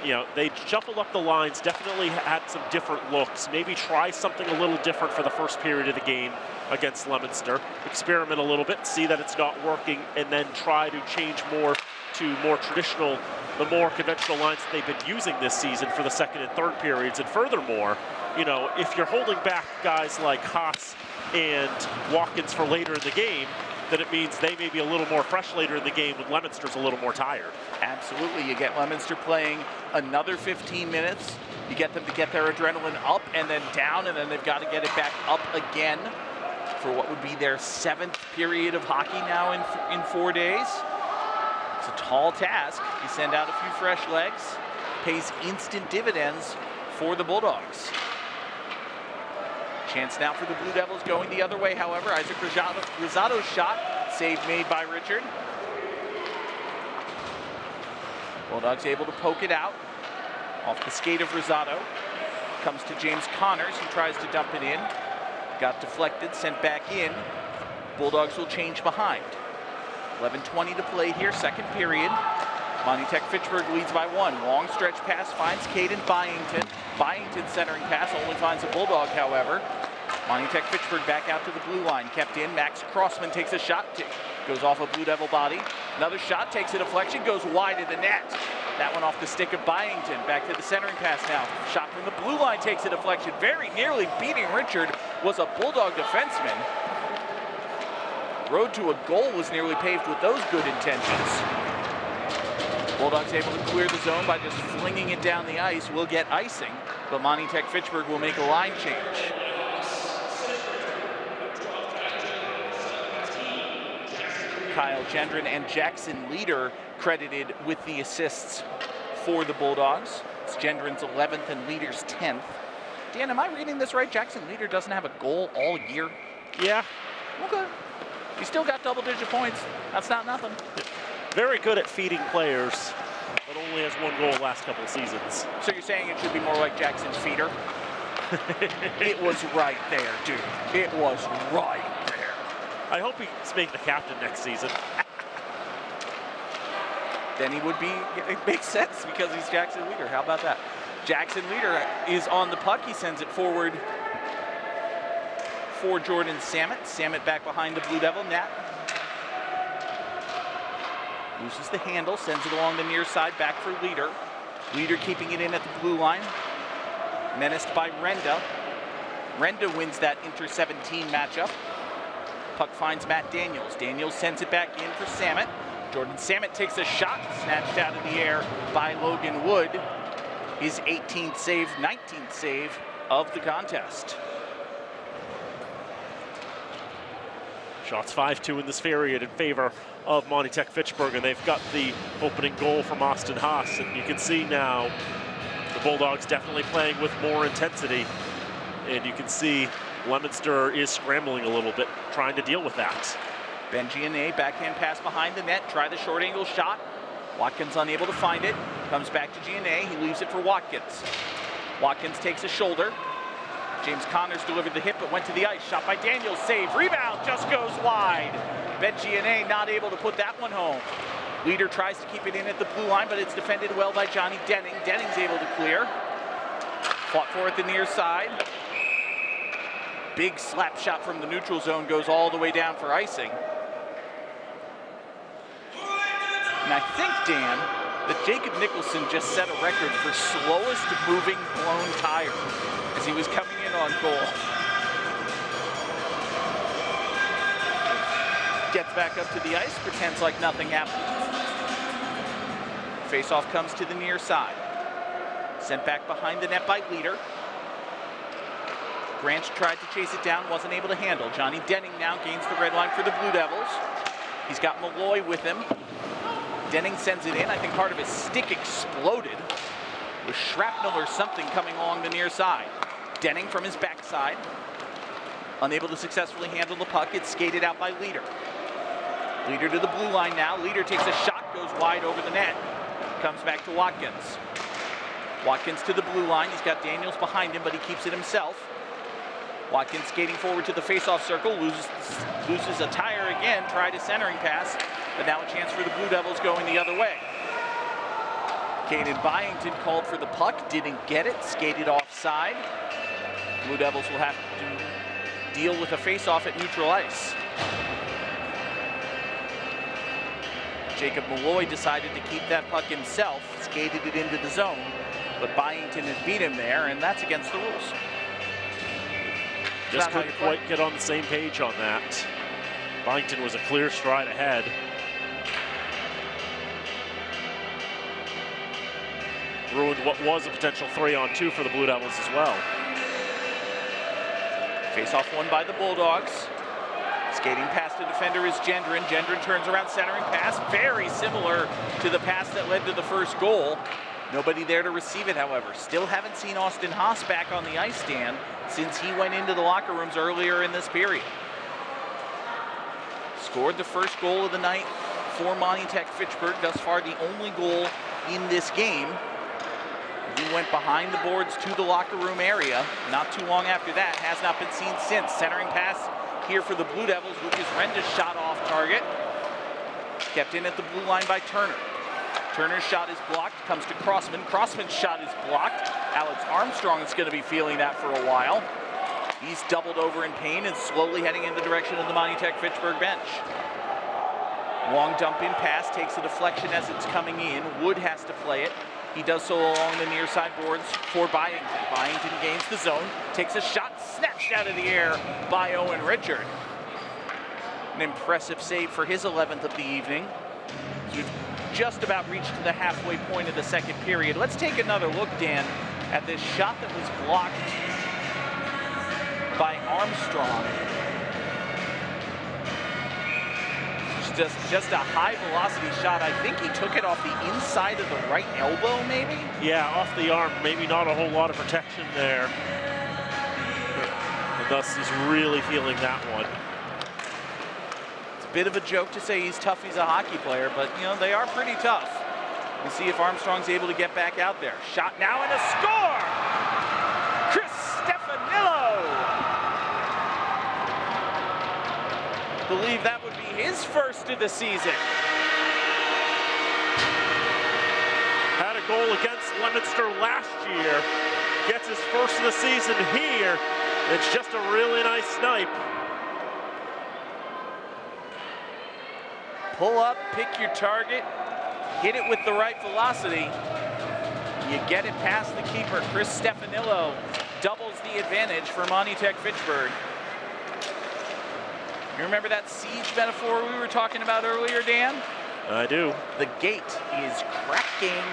You know, they shuffled up the lines, definitely had some different looks. Maybe try something a little different for the first period of the game against Leominster. Experiment a little bit, see that it's not working, and then try to change more to more traditional, the more conventional lines that they've been using this season for the second and third periods. And furthermore, you know, if you're holding back guys like Haas and Watkins for later in the game, then it means they may be a little more fresh later in the game when Leominster's a little more tired. Absolutely, you get Leominster playing another 15 minutes. You get them to get their adrenaline up and then down, and then they've got to get it back up again for what would be their 7th period of hockey now in 4 days. It's a tall task. You send out a few fresh legs, pays instant dividends for the Bulldogs. Chance now for the Blue Devils going the other way, however. Isaac Rosado's shot, save made by Richard. Bulldogs able to poke it out. Off the skate of Rosado. Comes to James Connors, who tries to dump it in. Got deflected, sent back in. Bulldogs will change behind. 11:20 to play here, 2nd period. Monty Tech Fitchburg leads by 1. Long stretch pass finds Caden Byington. Byington centering pass only finds a Bulldog, however. Monty Tech Fitchburg back out to the blue line. Kept in. Max Crossman takes a shot. Goes off a Blue Devil body. Another shot, takes a deflection, goes wide of the net. That one off the stick of Byington. Back to the centering pass now. Shot from the blue line takes a deflection. Very nearly beating Richard was a Bulldog defenseman. Road to a goal was nearly paved with those good intentions. Bulldogs able to clear the zone by just flinging it down the ice. Will get icing, but Monty Tech Fitchburg will make a line change. Kyle Gendron and Jackson Leader credited with the assists for the Bulldogs. It's Gendron's 11th and Leader's 10th. Dan, am I reading this right? Jackson Leader doesn't have a goal all year? Yeah. Okay. He still got double-digit points. That's not nothing. Very good at feeding players, but only has 1 goal the last couple of seasons. So you're saying it should be more like Jackson's feeder? It was right there, dude. It was right there. I hope he's making the captain next season. Then he would be, it makes sense because he's Jackson Leader. How about that? Jackson Leader is on the puck. He sends it forward for Jordan Samet. Samet back behind the Blue Devil. Nat loses the handle, sends it along the near side, back for Leader. Leader keeping it in at the blue line. Menaced by Renda. Renda wins that inter-17 matchup. Puck finds Matt Daniels. Daniels sends it back in for Samet. Jordan Samet takes a shot, snatched out of the air by Logan Wood. His 18th save, 19th save of the contest. Shots 5-2 in this period in favor of Monty Tech Fitchburg, and they've got the opening goal from Austin Haas, and you can see now the Bulldogs definitely playing with more intensity, and you can see Leominster is scrambling a little bit, trying to deal with that. Benjiane, backhand pass behind the net, try the short angle shot. Watkins unable to find it, comes back to Giannet, he leaves it for Watkins. Watkins takes a shoulder. James Connors delivered the hit but went to the ice, shot by Daniels, save, rebound, just goes wide. Benjiane not able to put that one home. Leader tries to keep it in at the blue line, but it's defended well by Johnny Denning. Denning's able to clear. Fought for at the near side. Big slap shot from the neutral zone goes all the way down for icing. And I think, Dan, that Jacob Nicholson just set a record for slowest moving blown tire as he was coming in on goal. Gets back up to the ice, pretends like nothing happened. Face-off comes to the near side. Sent back behind the net by Leader. Branch tried to chase it down, wasn't able to handle. Johnny Denning now gains the red line for the Blue Devils. He's got Malloy with him. Denning sends it in. I think part of his stick exploded with shrapnel or something coming along the near side. Denning from his backside. Unable to successfully handle the puck. It's skated out by Leader. Leader to the blue line now. Leader takes a shot, goes wide over the net. Comes back to Watkins. Watkins to the blue line. He's got Daniels behind him, but he keeps it himself. Watkins skating forward to the face-off circle, loses a tire again, tried a centering pass, but now a chance for the Blue Devils going the other way. Caden Byington called for the puck, didn't get it, skated offside. Blue Devils will have to deal with a face-off at neutral ice. Jacob Malloy decided to keep that puck himself, skated it into the zone, but Byington has beat him there, and that's against the rules. Just couldn't quite get on the same page on that. Byington was a clear stride ahead. Ruined what was a potential 3-on-2 for the Blue Devils as well. Face-off won by the Bulldogs. Skating past the defender is Gendron. Gendron turns around, centering pass. Very similar to the pass that led to the first goal. Nobody there to receive it, however. Still haven't seen Austin Haas back on the ice stand since he went into the locker rooms earlier in this period. Scored the first goal of the night for Monty Tech Fitchburg. Thus far, the only goal in this game. He went behind the boards to the locker room area. Not too long after that, has not been seen since. Centering pass here for the Blue Devils. Lucas Renda's shot off target. Kept in at the blue line by Turner. Turner's shot is blocked, comes to Crossman. Crossman's shot is blocked. Alex Armstrong is going to be feeling that for a while. He's doubled over in pain and slowly heading in the direction of the Monty Tech Fitchburg bench. Long dump in pass, takes a deflection as it's coming in. Wood has to play it. He does so along the near side boards for Byington. Byington gains the zone, takes a shot, snatched out of the air by Owen Richard. An impressive save for his 11th of the evening. We've just about reached the halfway point of the second period. Let's take another look, Dan, at this shot that was blocked by Armstrong. Just a high velocity shot. I think he took it off the inside of the right elbow, maybe? Yeah, off the arm. Maybe not a whole lot of protection there. And thus he's really feeling that one. It's a bit of a joke to say he's tough, he's a hockey player, but you know, they are pretty tough. We'll see if Armstrong's able to get back out there. Shot now and a score! Chris Stefanillo! Believe that would be his first of the season. Had a goal against Leominster last year. Gets his first of the season here. It's just a really nice snipe. Pull up, pick your target, hit it with the right velocity. You get it past the keeper, Chris Stefanillo. doubles the advantage for Monty Tech Fitchburg. You remember that siege metaphor we were talking about earlier, Dan? I do. The gate is cracking.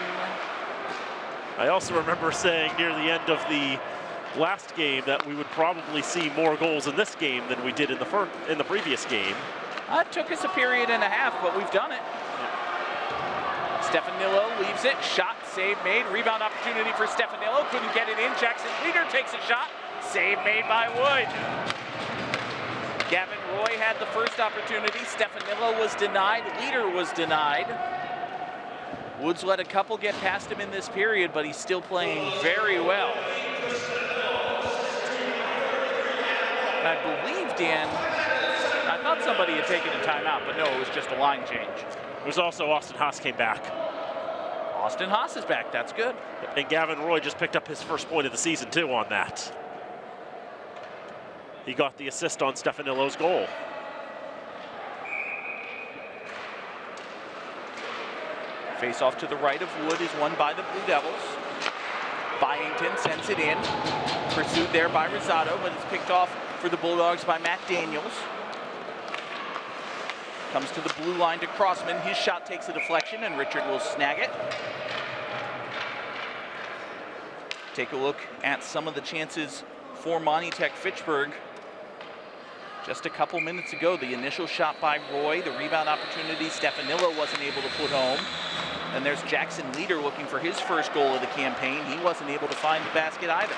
I also remember saying near the end of the last game that we would probably see more goals in this game than we did in the previous game. It took us a period and a half, but we've done it. Stefanillo leaves it. Shot, save made. Rebound opportunity for Stefanillo. Couldn't get it in. Jackson Leader takes a shot. Save made by Wood. Gavin Roy had the first opportunity. Stefanillo was denied. Leader was denied. Woods let a couple get past him in this period, but he's still playing very well. And I believe, Dan, I thought somebody had taken a timeout, but no, it was just a line change. It was also Austin Haas came back. Austin Haas is back, that's good. And Gavin Roy just picked up his first point of the season too on that. He got the assist on Stefanillo's goal. Face off to the right of Wood is won by the Blue Devils. Byington sends it in. Pursued there by Rosado, but it's picked off for the Bulldogs by Matt Daniels. Comes to the blue line to Crossman. His shot takes a deflection, and Richard will snag it. Take a look at some of the chances for Monty Tech Fitchburg. Just a couple minutes ago, the initial shot by Roy, the rebound opportunity Stefanillo wasn't able to put home. And there's Jackson Leader looking for his first goal of the campaign. He wasn't able to find the basket either.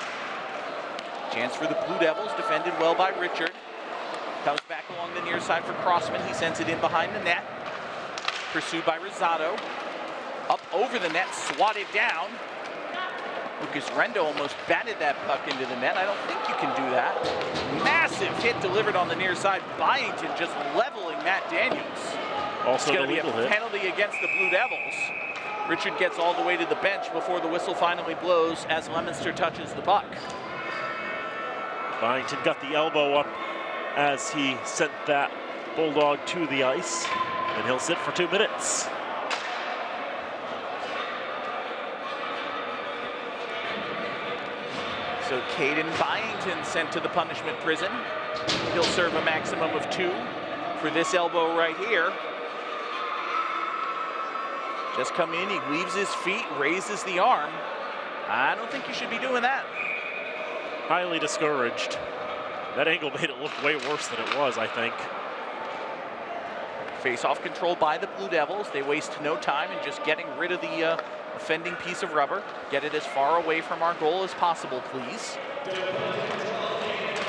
Chance for the Blue Devils, defended well by Richard. Comes back along the near side for Crossman. He sends it in behind the net. Pursued by Rosado. Up over the net, swatted down. Lucas Rendo almost batted that puck into the net. I don't think you can do that. Massive hit delivered on the near side. Byington just leveling Matt Daniels. Also it's going to be a hit. penalty against the Blue Devils. Richard gets all the way to the bench before the whistle finally blows as Leominster touches the puck. Byington got the elbow up as he sent that Bulldog to the ice, and he'll sit for 2 minutes. So Caden Byington sent to the punishment prison. He'll serve a maximum of 2 for this elbow right here. Just come in, he leaves his feet, raises the arm. I don't think you should be doing that. Highly discouraged. That angle made it look way worse than it was, I think. Face-off control by the Blue Devils. They waste no time in just getting rid of the offending piece of rubber. Get it as far away from our goal as possible, please.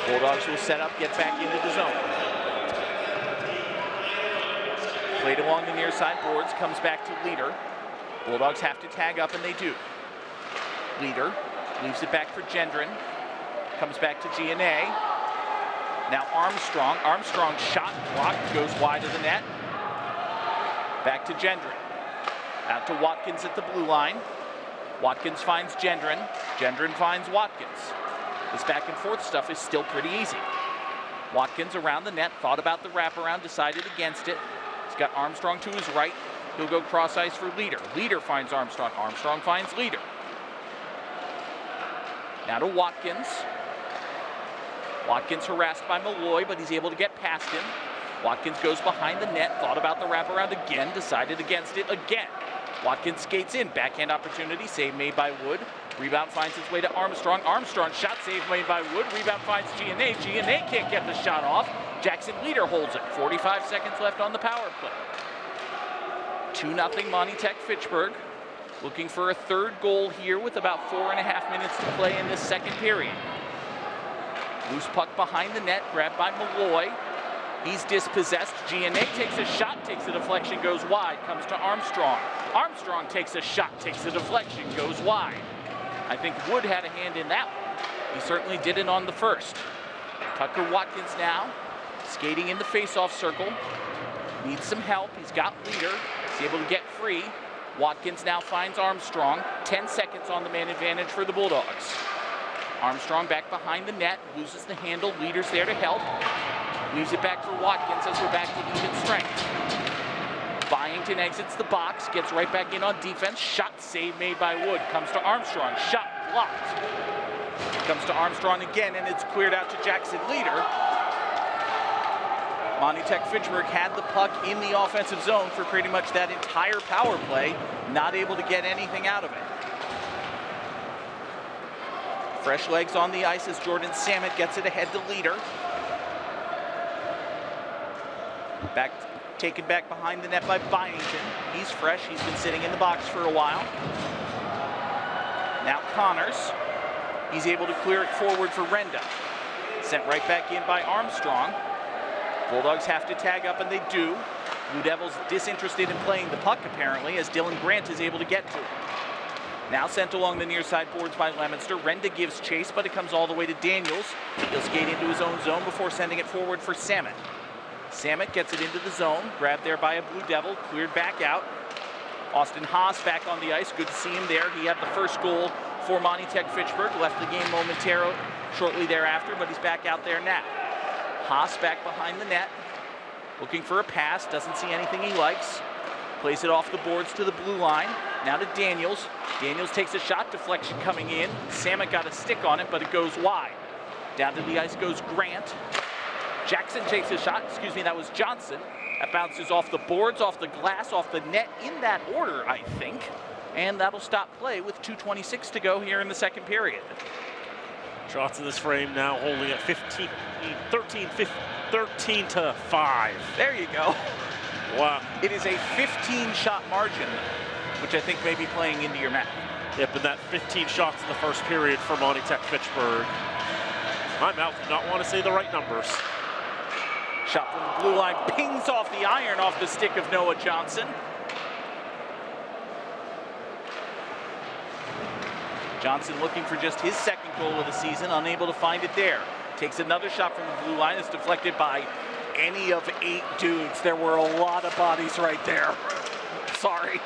Bulldogs will set up, get back into the zone. Played along the near side boards, comes back to Leader. Bulldogs have to tag up, and they do. Leader leaves it back for Gendron. Comes back to G&A. Now Armstrong. Armstrong shot blocked, goes wide of the net. Back to Gendron. Out to Watkins at the blue line. Watkins finds Gendron. Gendron finds Watkins. This back and forth stuff is still pretty easy. Watkins around the net, thought about the wraparound, decided against it. He's got Armstrong to his right. He'll go cross ice for Leader. Leader finds Armstrong. Armstrong finds Leader. Now to Watkins. Watkins harassed by Malloy, but he's able to get past him. Watkins goes behind the net, thought about the wraparound again, decided against it again. Watkins skates in, backhand opportunity, save made by Wood. Rebound finds its way to Armstrong. Armstrong shot, save made by Wood. Rebound finds G&A. G&A can't get the shot off. Jackson Leader holds it. 45 seconds left on the power play. 2-0 Monty Tech Fitchburg. Looking for a third goal here with about 4.5 minutes to play in this second period. Loose puck behind the net, grabbed by Malloy. He's dispossessed. G&A takes a shot, takes a deflection, goes wide, comes to Armstrong. Armstrong takes a shot, takes a deflection, goes wide. I think Wood had a hand in that one. He certainly did it on the first. Tucker Watkins now, skating in the face-off circle. Needs some help, he's got Leader. He's able to get free. Watkins now finds Armstrong. 10 seconds on the man advantage for the Bulldogs. Armstrong back behind the net, loses the handle. Leader's there to help. Leaves it back for Watkins as we're back to even strength. Byington exits the box, gets right back in on defense. Shot save made by Wood. Comes to Armstrong. Shot blocked. Comes to Armstrong again, and it's cleared out to Jackson Leader. Monty Tech Fitchburg had the puck in the offensive zone for pretty much that entire power play, not able to get anything out of it. Fresh legs on the ice as Jordan Samet gets it ahead to Leader. Taken back behind the net by Byington. He's fresh, he's been sitting in the box for a while. Now Connors, he's able to clear it forward for Renda. Sent right back in by Armstrong. Bulldogs have to tag up, and they do. Blue Devils disinterested in playing the puck, apparently, as Dylan Grant is able to get to it. Now sent along the near side boards by Leominster. Renda gives chase, but it comes all the way to Daniels. He'll skate into his own zone before sending it forward for Samet. Samet gets it into the zone, grabbed there by a Blue Devil, cleared back out. Austin Haas back on the ice, good to see him there. He had the first goal for Monty Tech Fitchburg, left the game momentarily shortly thereafter, but he's back out there now. Haas back behind the net, looking for a pass, doesn't see anything he likes. Plays it off the boards to the blue line. Now to Daniels. Daniels takes a shot, deflection coming in. Samet got a stick on it, but it goes wide. Down to the ice goes Grant. Jackson takes a shot, that was Johnson. That bounces off the boards, off the glass, off the net, in that order, I think. And that'll stop play with 2:26 to go here in the second period. Shots in this frame now holding at 13 to 5. There you go. Wow. It is a 15-shot margin, which I think may be playing into your math. Yep, and that 15 shots in the first period for Monty Tech Fitchburg. My mouth did not want to say the right numbers. Shot from the blue line, pings off the iron off the stick of Noah Johnson. Johnson looking for just his second goal of the season, unable to find it there. Takes another shot from the blue line, it's deflected by any of 8 dudes. There were a lot of bodies right there. Sorry.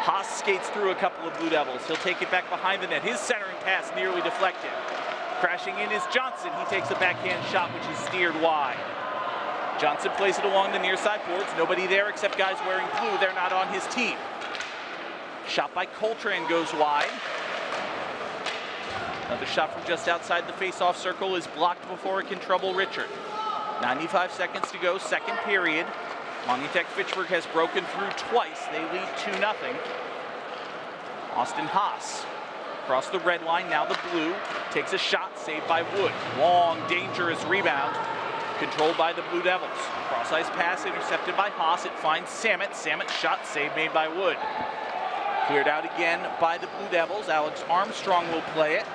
Haas skates through a couple of Blue Devils. He'll take it back behind the net. His centering pass nearly deflected. Crashing in is Johnson. He takes a backhand shot, which is steered wide. Johnson plays it along the near side boards. Nobody there except guys wearing blue. They're not on his team. Shot by Coltrane goes wide. Another shot from just outside the face-off circle is blocked before it can trouble Richard. 95 seconds to go, second period. Monty Tech Fitchburg has broken through twice. They lead 2-0. Austin Haas across the red line, now the blue. Takes a shot, saved by Wood. Long, dangerous rebound, controlled by the Blue Devils. Cross-ice pass intercepted by Haas. It finds Samet. Samet shot, save made by Wood. Cleared out again by the Blue Devils. Alex Armstrong will play it.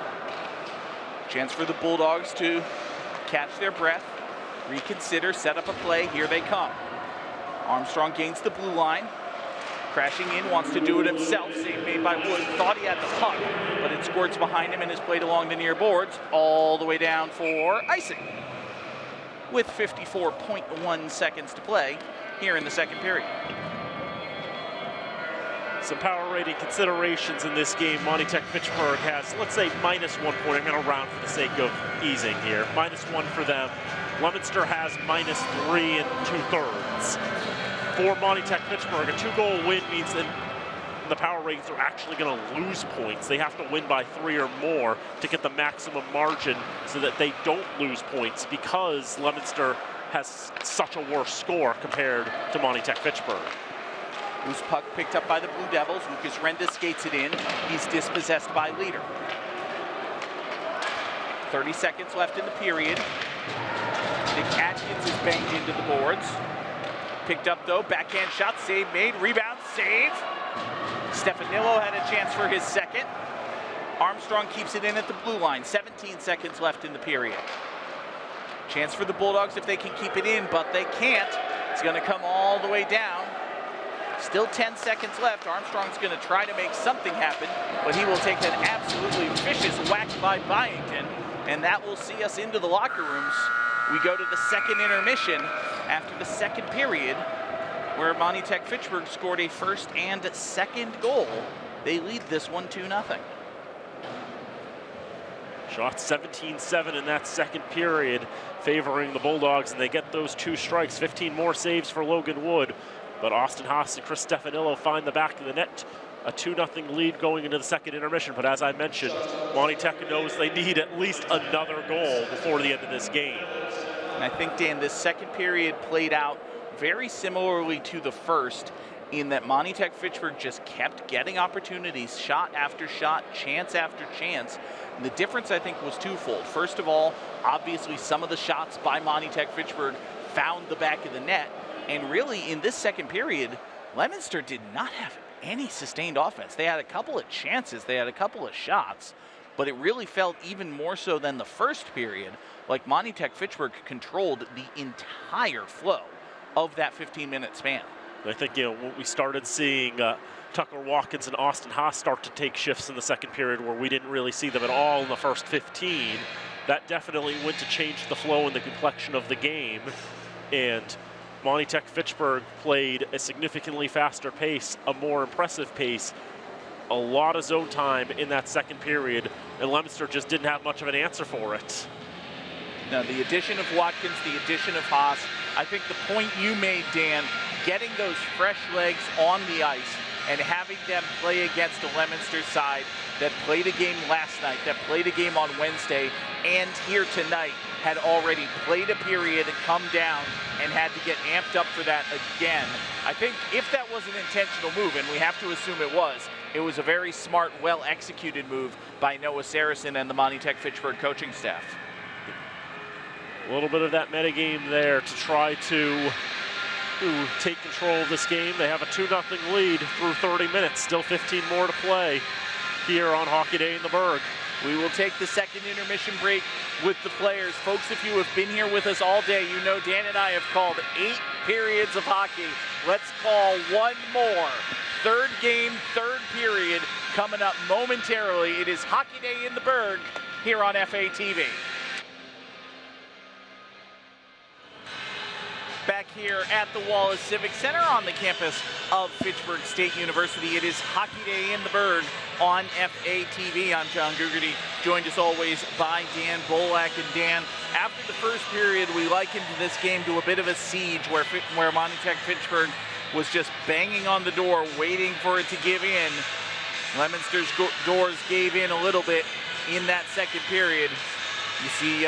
Chance for the Bulldogs to catch their breath, reconsider, set up a play. Here they come. Armstrong gains the blue line. Crashing in, wants to do it himself. Save made by Wood. Thought he had the puck, but it squirts behind him and is played along the near boards all the way down for icing. With 54.1 seconds to play here in the second period. Some power rating considerations in this game. Monty Tech Fitchburg has, let's say, -1 point. I'm going to round for the sake of easing here. -1 for them. Leominster has -3 2/3. For Monty Tech Fitchburg, a 2-goal win means that the power ratings are actually going to lose points. They have to win by 3 or more to get the maximum margin so that they don't lose points, because Leominster has such a worse score compared to Monty Tech Fitchburg. Loose puck picked up by the Blue Devils. Lucas Renda skates it in. He's dispossessed by Leader. 30 seconds left in the period. Nick Atkins is banged into the boards. Picked up though, backhand shot, save made, rebound, save. Stefanillo had a chance for his second. Armstrong keeps it in at the blue line. 17 seconds left in the period. Chance for the Bulldogs if they can keep it in, but they can't. It's going to come all the way down. Still 10 seconds left. Armstrong's going to try to make something happen, but he will take an absolutely vicious whack by Byington, and that will see us into the locker rooms. We go to the second intermission after the second period, where Monty Tech Fitchburg scored a first and second goal. They lead this one 2-0. Shot 17-7 in that second period, favoring the Bulldogs, and they get those 2 strikes. 15 more saves for Logan Wood. But Austin Haas and Chris Stefanillo find the back of the net a 2-0 lead going into the second intermission. But as I mentioned, Monty Tech knows they need at least another goal before the end of this game. And I think, Dan, this second period played out very similarly to the first, in that Monty Tech Fitchburg just kept getting opportunities, shot after shot, chance after chance. And the difference, I think, was twofold. First of all, obviously some of the shots by Monty Tech Fitchburg found the back of the net. And really, in this second period, Leominster did not have any sustained offense. They had a couple of chances, they had a couple of shots, but it really felt even more so than the first period like Monty Tech Fitchburg controlled the entire flow of that 15-minute span. I think, when we started seeing Tucker Watkins and Austin Haas start to take shifts in the second period where we didn't really see them at all in the first 15, that definitely went to change the flow and the complexion of the game. And Monty Tech Fitchburg played a significantly faster pace, a more impressive pace, a lot of zone time in that second period, and Leominster just didn't have much of an answer for it. Now, the addition of Watkins, the addition of Haas, I think the point you made, Dan, getting those fresh legs on the ice and having them play against a Leominster side that played a game last night, that played a game on Wednesday, and here tonight had already played a period and come down and had to get amped up for that again. I think if that was an intentional move, and we have to assume it was a very smart, well-executed move by Noah Saracen and the Monty Tech Fitchburg coaching staff. A little bit of that metagame there to try to take control of this game. They have a 2-0 lead through 30 minutes, still 15 more to play here on Hockey Day in the Berg. We will take the second intermission break with the players. Folks, if you have been here with us all day, you know Dan and I have called 8 periods of hockey. Let's call one more. Third game, third period, coming up momentarily. It is Hockey Day in the Berg here on FATV. Back here at the Wallace Civic Center on the campus of Fitchburg State University. It is Hockey Day in the Berg on FATV. I'm John Gugerty, joined as always by Dan Bolak. And Dan, after the first period, we likened this game to a bit of a siege where Monty Tech Fitchburg was just banging on the door, waiting for it to give in. Leominster's doors gave in a little bit in that second period. You see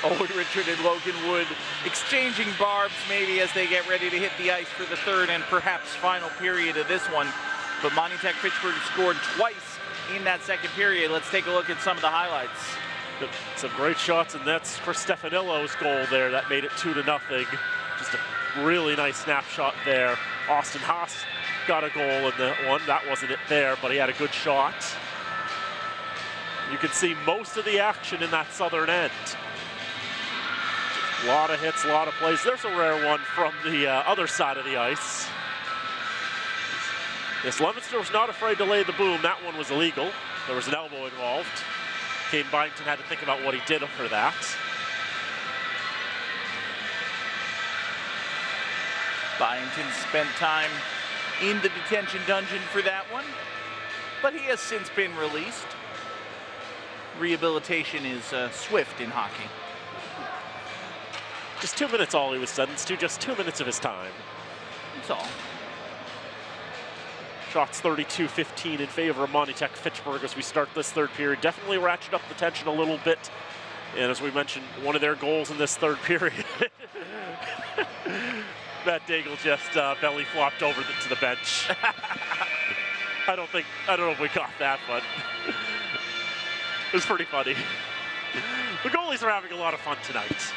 Owen Richard and Logan Wood exchanging barbs maybe as they get ready to hit the ice for the third and perhaps final period of this one. But Monty Tech Fitchburg scored twice in that second period. Let's take a look at some of the highlights. Some great shots, and that's Chris Stefanillo's goal there that made it 2-0. Just a really nice snapshot there. Austin Haas got a goal in that one. That wasn't it there, but he had a good shot. You can see most of the action in that southern end. A lot of hits, a lot of plays. There's a rare one from the other side of the ice. Yes, Leominster was not afraid to lay the boom. That one was illegal. There was an elbow involved. Kane Byington had to think about what he did for that. Byington spent time in the detention dungeon for that one, but he has since been released. Rehabilitation is swift in hockey. Just 2 minutes all he was sentenced to, just 2 minutes of his time. That's all. Shots 32-15 in favor of Monty Tech Fitchburg as we start this third period. Definitely ratchet up the tension a little bit. And as we mentioned, one of their goals in this third period, Matt Daigle just belly flopped over to the bench. I don't know if we caught that, but it was pretty funny. The goalies are having a lot of fun tonight.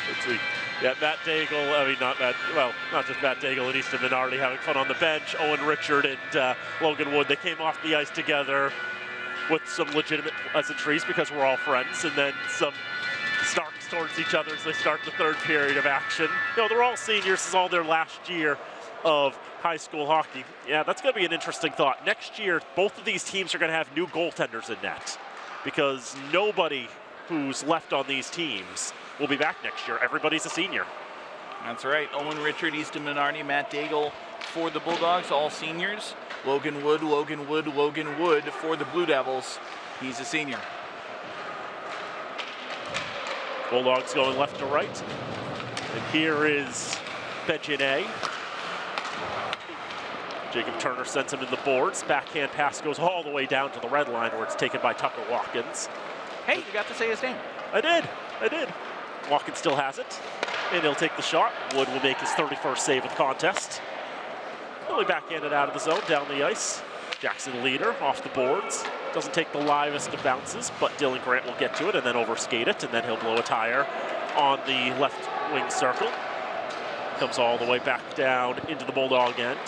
Let's see. Yeah, Matt Daigle, I mean, not just Matt Daigle and Easton Minardi having fun on the bench. Owen Richard and Logan Wood, they came off the ice together with some legitimate pleasantries because we're all friends, and then some snarks towards each other as they start the third period of action. They're all seniors. This is all their last year of high school hockey. Yeah, that's going to be an interesting thought. Next year, both of these teams are going to have new goaltenders in net because nobody who's left on these teams will be back next year. Everybody's a senior. That's right. Owen Richard, Easton Minardi, Matt Daigle for the Bulldogs, all seniors. Logan Wood for the Blue Devils. He's a senior. Bulldogs going left to right. And here is Benjamin. Jacob Turner sends him in the boards. Backhand pass goes all the way down to the red line where it's taken by Tucker Watkins. Hey, you got to say his name. I did. Watkins still has it, and he'll take the shot. Wood will make his 31st save of the contest. Really backhanded out of the zone, down the ice. Jackson Leader off the boards. Doesn't take the livest of bounces, but Dylan Grant will get to it and then overskate it, and then he'll blow a tire on the left wing circle. Comes all the way back down into the Bulldog end.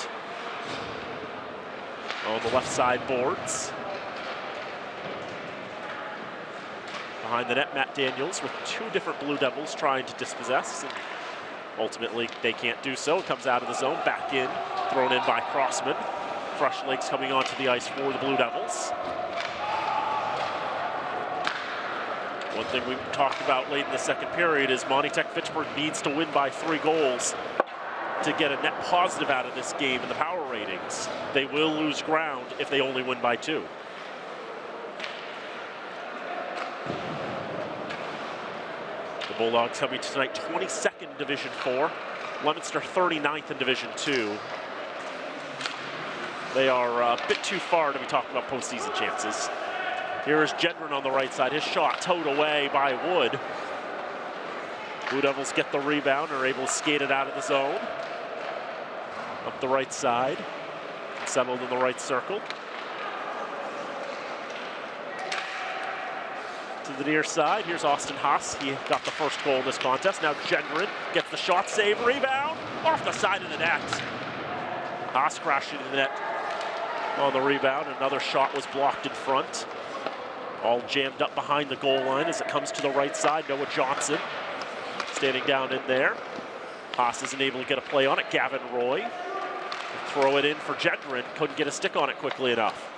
On the left side boards. Behind the net, Matt Daniels with 2 different Blue Devils trying to dispossess. And ultimately, they can't do so. It comes out of the zone, back in, thrown in by Crossman. Fresh legs coming onto the ice for the Blue Devils. One thing we talked about late in the second period is Monty Tech Fitchburg needs to win by 3 goals to get a net positive out of this game in the power ratings. They will lose ground if they only win by 2. The Bulldogs coming tonight 22nd in Division 4, Leominster 39th in Division 2. They are a bit too far to be talking about postseason chances. Here is Gendron on the right side. His shot towed away by Wood. Blue Devils get the rebound, are able to skate it out of the zone. Up the right side, settled in the right circle. To the near side, here's Austin Haas. He got the first goal in this contest. Now Gendron gets the shot, save, rebound, off the side of the net. Haas crashed into the net on the rebound. Another shot was blocked in front. All jammed up behind the goal line as it comes to the right side. Noah Johnson standing down in there. Haas isn't able to get a play on it. Gavin Roy will throw it in for Gendron. Couldn't get a stick on it quickly enough.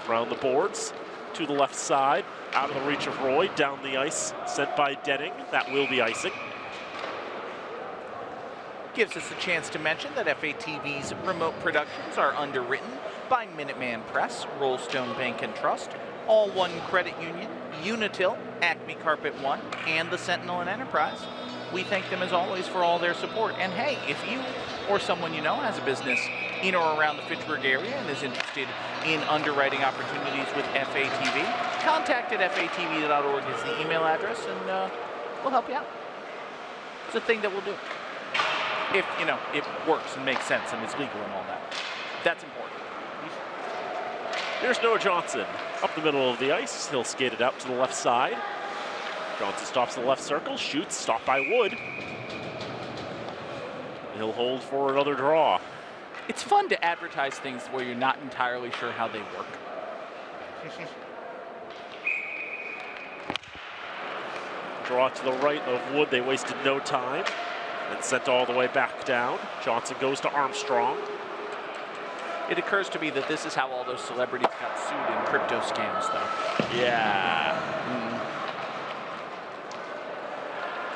Around the boards to the left side, out of the reach of Roy, down the ice, sent by Denning. That will be icing. Gives us a chance to mention that FATV's remote productions are underwritten by Minuteman Press, Rollstone Bank and Trust, All One Credit Union, Unitil, Acme Carpet One, and the Sentinel and Enterprise. We thank them as always for all their support. And hey, if you or someone you know has a business in or around the Fitchburg area and is interested in underwriting opportunities with FATV, contact at fatv.org is the email address, and we'll help you out. It's a thing that we'll do. If, you know, it works and makes sense and is legal and all that. That's important. Here's Noah Johnson up the middle of the ice. He'll skate it out to the left side. Johnson stops the left circle, shoots, stopped by Wood. He'll hold for another draw. It's fun to advertise things where you're not entirely sure how they work. Draw to the right of Wood. They wasted no time and sent all the way back down. Johnson goes to Armstrong. It occurs to me that this is how all those celebrities got sued in crypto scams, though. Yeah.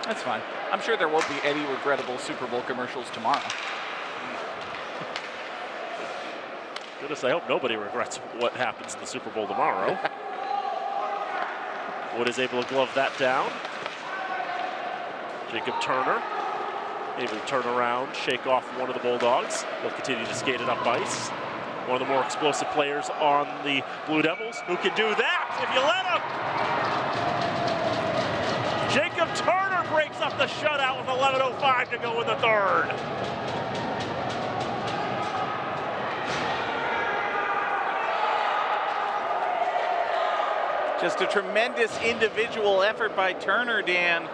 That's fine. I'm sure there won't be any regrettable Super Bowl commercials tomorrow. Goodness, I hope nobody regrets what happens in the Super Bowl tomorrow. Wood is able to glove that down. Jacob Turner able to turn around, shake off one of the Bulldogs. He'll continue to skate it up ice. One of the more explosive players on the Blue Devils. Who can do that if you let him? Jacob Turner breaks up the shutout with 11:05 to go in the third. Just a tremendous individual effort by Turner, Dan.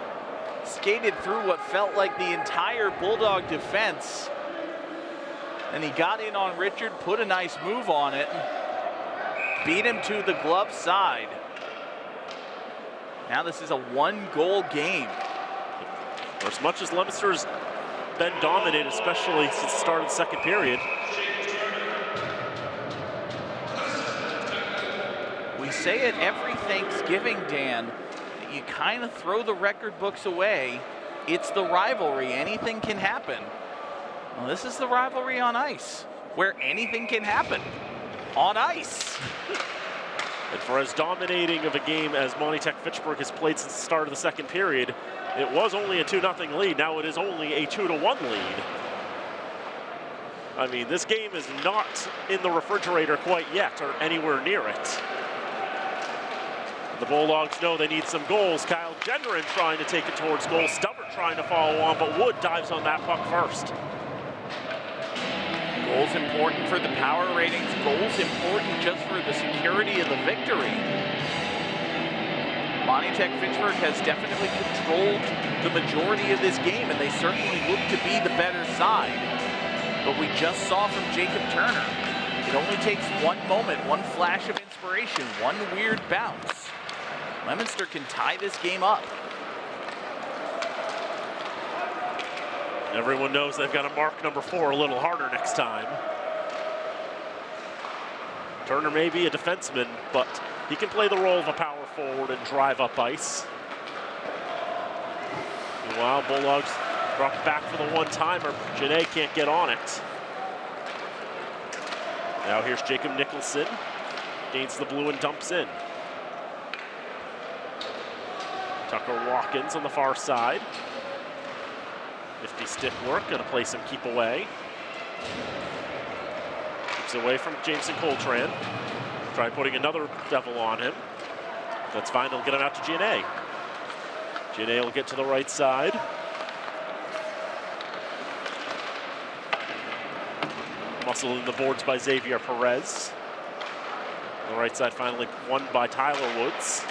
Skated through what felt like the entire Bulldog defense. And he got in on Richard, put a nice move on it, beat him to the glove side. Now this is a 1-goal game. For as much as Leominster's been dominated, especially since the start of the second period. We say it every Thanksgiving, Dan. You kind of throw the record books away. It's the rivalry. Anything can happen. Well, this is the rivalry on ice, where anything can happen on ice. And for as dominating of a game as Monty Tech Fitchburg has played since the start of the second period, it was only a 2-0 lead. Now it is only a 2-1 lead. I mean, this game is not in the refrigerator quite yet or anywhere near it. The Bulldogs know they need some goals. Kyle Gendron trying to take it towards goal. Stubbert trying to follow on, but Wood dives on that puck first. Goals important for the power ratings. Goals important just for the security of the victory. MT-FHS has definitely controlled the majority of this game, and they certainly look to be the better side. But we just saw from Jacob Turner, it only takes one moment, one flash of inspiration, one weird bounce. Leominster can tie this game up. Everyone knows they've got to mark number 4 a little harder next time. Turner may be a defenseman, but he can play the role of a power forward and drive up ice. Meanwhile, Bulldogs drop back for the one-timer. Janae can't get on it. Now here's Jacob Nicholson. Gains the blue and dumps in. Tucker Watkins on the far side. 50 stick work, gonna play some keep away. Keeps away from Jameson Coltrane. Try putting another devil on him. That's fine, he'll get him out to Giannet. Giannet will get to the right side. Muscle in the boards by Xavier Perez. On the right side finally won by Tyler Woods.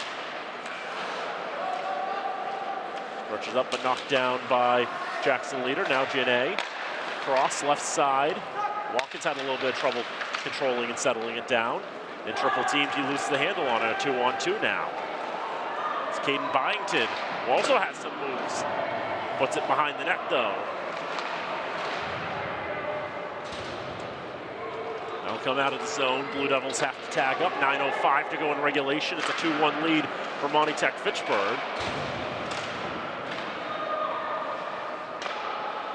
Rushes up but knocked down by Jackson Leader. Now Giannet. Cross left side. Watkins had a little bit of trouble controlling and settling it down. In triple teamed, he loses the handle on it. A 2-on-2 now. It's Caden Byington, who also has some moves. Puts it behind the net though. They'll come out of the zone. Blue Devils have to tag up. 9:05 to go in regulation. It's a 2-1 lead for MT-FHS.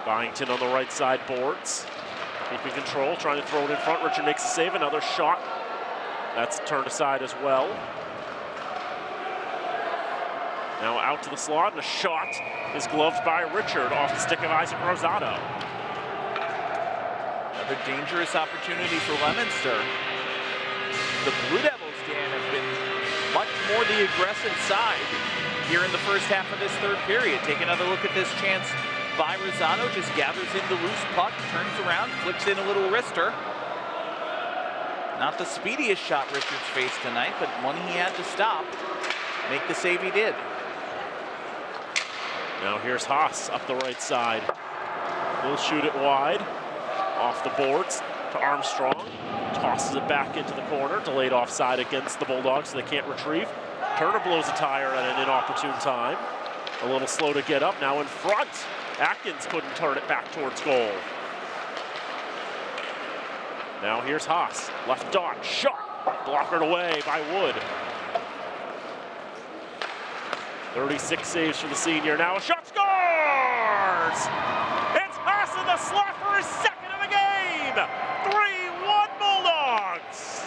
Byington on the right side boards. Keeping control, trying to throw it in front. Richard makes a save, another shot. That's turned aside as well. Now out to the slot, and a shot is gloved by Richard off the stick of Isaac Rosado. Another dangerous opportunity for Leominster. The Blue Devils, Dan, have been much more the aggressive side here in the first half of this third period. Take another look at this chance by Rosado, just gathers in the loose puck, turns around, flicks in a little wrister. Not the speediest shot Richards faced tonight, but one he had to stop. Make the save he did. Now here's Haas up the right side. He'll shoot it wide. Off the boards to Armstrong. Tosses it back into the corner. Delayed offside against the Bulldogs, so they can't retrieve. Turner blows a tire at an inopportune time. A little slow to get up, now in front. Atkins couldn't turn it back towards goal. Now here's Haas, left dot, shot, blockered away by Wood. 36 saves for the senior, now a shot, scores! It's Haas in the slot for his second of the game! 3-1 Bulldogs!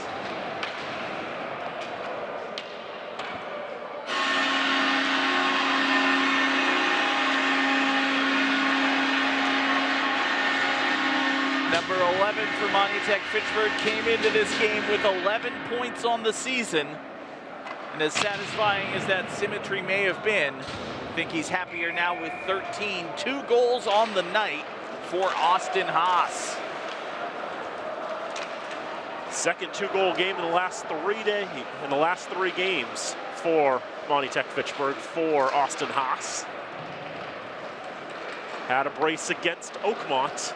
Number 11 for MT-FHS came into this game with 11 points on the season. And as satisfying as that symmetry may have been, I think he's happier now with 13. 2 goals on the night for Austin Haas. Second 2-goal game in the last 3 games for MT-FHS for Austin Haas. Had a brace against Oakmont.